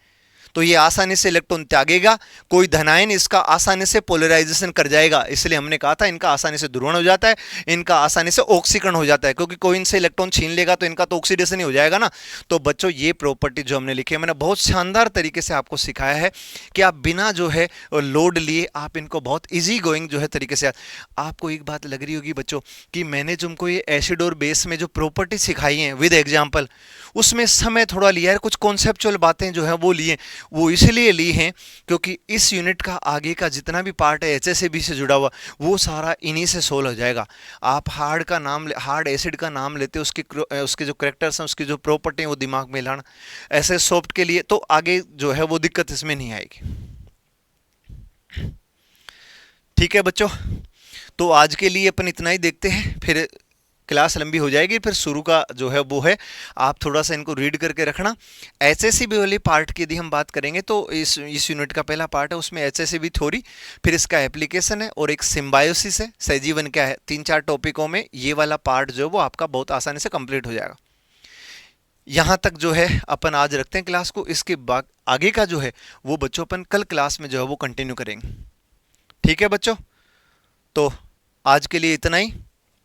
तो ये आसानी से इलेक्ट्रॉन त्यागेगा, कोई धनायन इसका आसानी से पोलराइजेशन कर जाएगा। इसलिए हमने कहा था इनका आसानी से ध्रुवण हो जाता है, इनका आसानी से ऑक्सीकरण हो जाता है, क्योंकि कोई इनसे इलेक्ट्रॉन छीन लेगा तो इनका तो ऑक्सीडेशन ही हो जाएगा ना। तो बच्चों ये प्रॉपर्टी जो हमने लिखी है, मैंने बहुत शानदार तरीके से आपको सिखाया है कि आप बिना जो है लोड लिए आप इनको बहुत ईजी गोइंग जो है तरीके से। आपको एक बात लग रही होगी बच्चों कि मैंने तुमको ये एसिड और बेस में जो प्रॉपर्टी सिखाई है विद एग्जाम्पल, उसमें समय थोड़ा लिया है, कुछ कॉन्सेप्चुअल बातें जो है वो लिए, वो इसलिए ली हैं क्योंकि इस यूनिट का आगे का जितना भी पार्ट है HSAB से जुड़ा हुआ वो सारा इन्हीं से सोल्व हो जाएगा। आप हार्ड एसिड का नाम लेते हो, उसके जो करेक्टर्स हैं, उसकी जो प्रॉपर्टी है वो दिमाग में लाना, ऐसे सॉफ्ट के लिए तो आगे जो है वो दिक्कत इसमें नहीं आएगी। ठीक है बच्चों, तो आज के लिए अपन इतना ही देखते हैं, फिर क्लास लंबी हो जाएगी, फिर शुरू का जो है वो है आप थोड़ा सा इनको रीड करके रखना। HSAB वाले पार्ट की यदि हम बात करेंगे तो इस यूनिट का पहला पार्ट है, उसमें HSAB थ्योरी, फिर इसका एप्लीकेशन है और एक सिम्बायोसिस है, सहजीवन क्या है, 3-4 टॉपिकों में ये वाला पार्ट जो है वो आपका बहुत आसानी से कंप्लीट हो जाएगा। यहाँ तक जो है अपन आज रखते हैं क्लास को, इसके बाद आगे का जो है वो बच्चों अपन कल क्लास में जो है वो कंटिन्यू करेंगे। ठीक है बच्चों, तो आज के लिए इतना ही।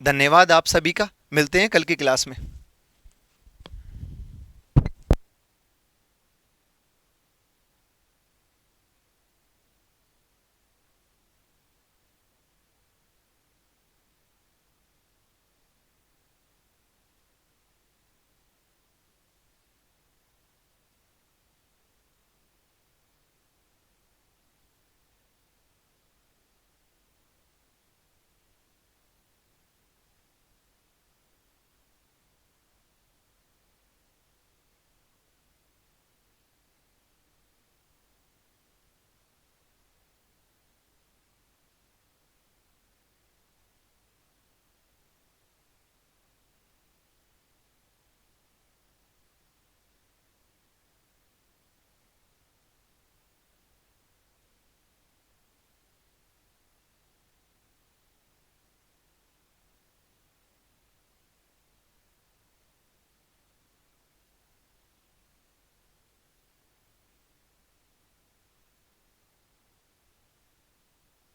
धन्यवाद आप सभी का, मिलते हैं कल की क्लास में।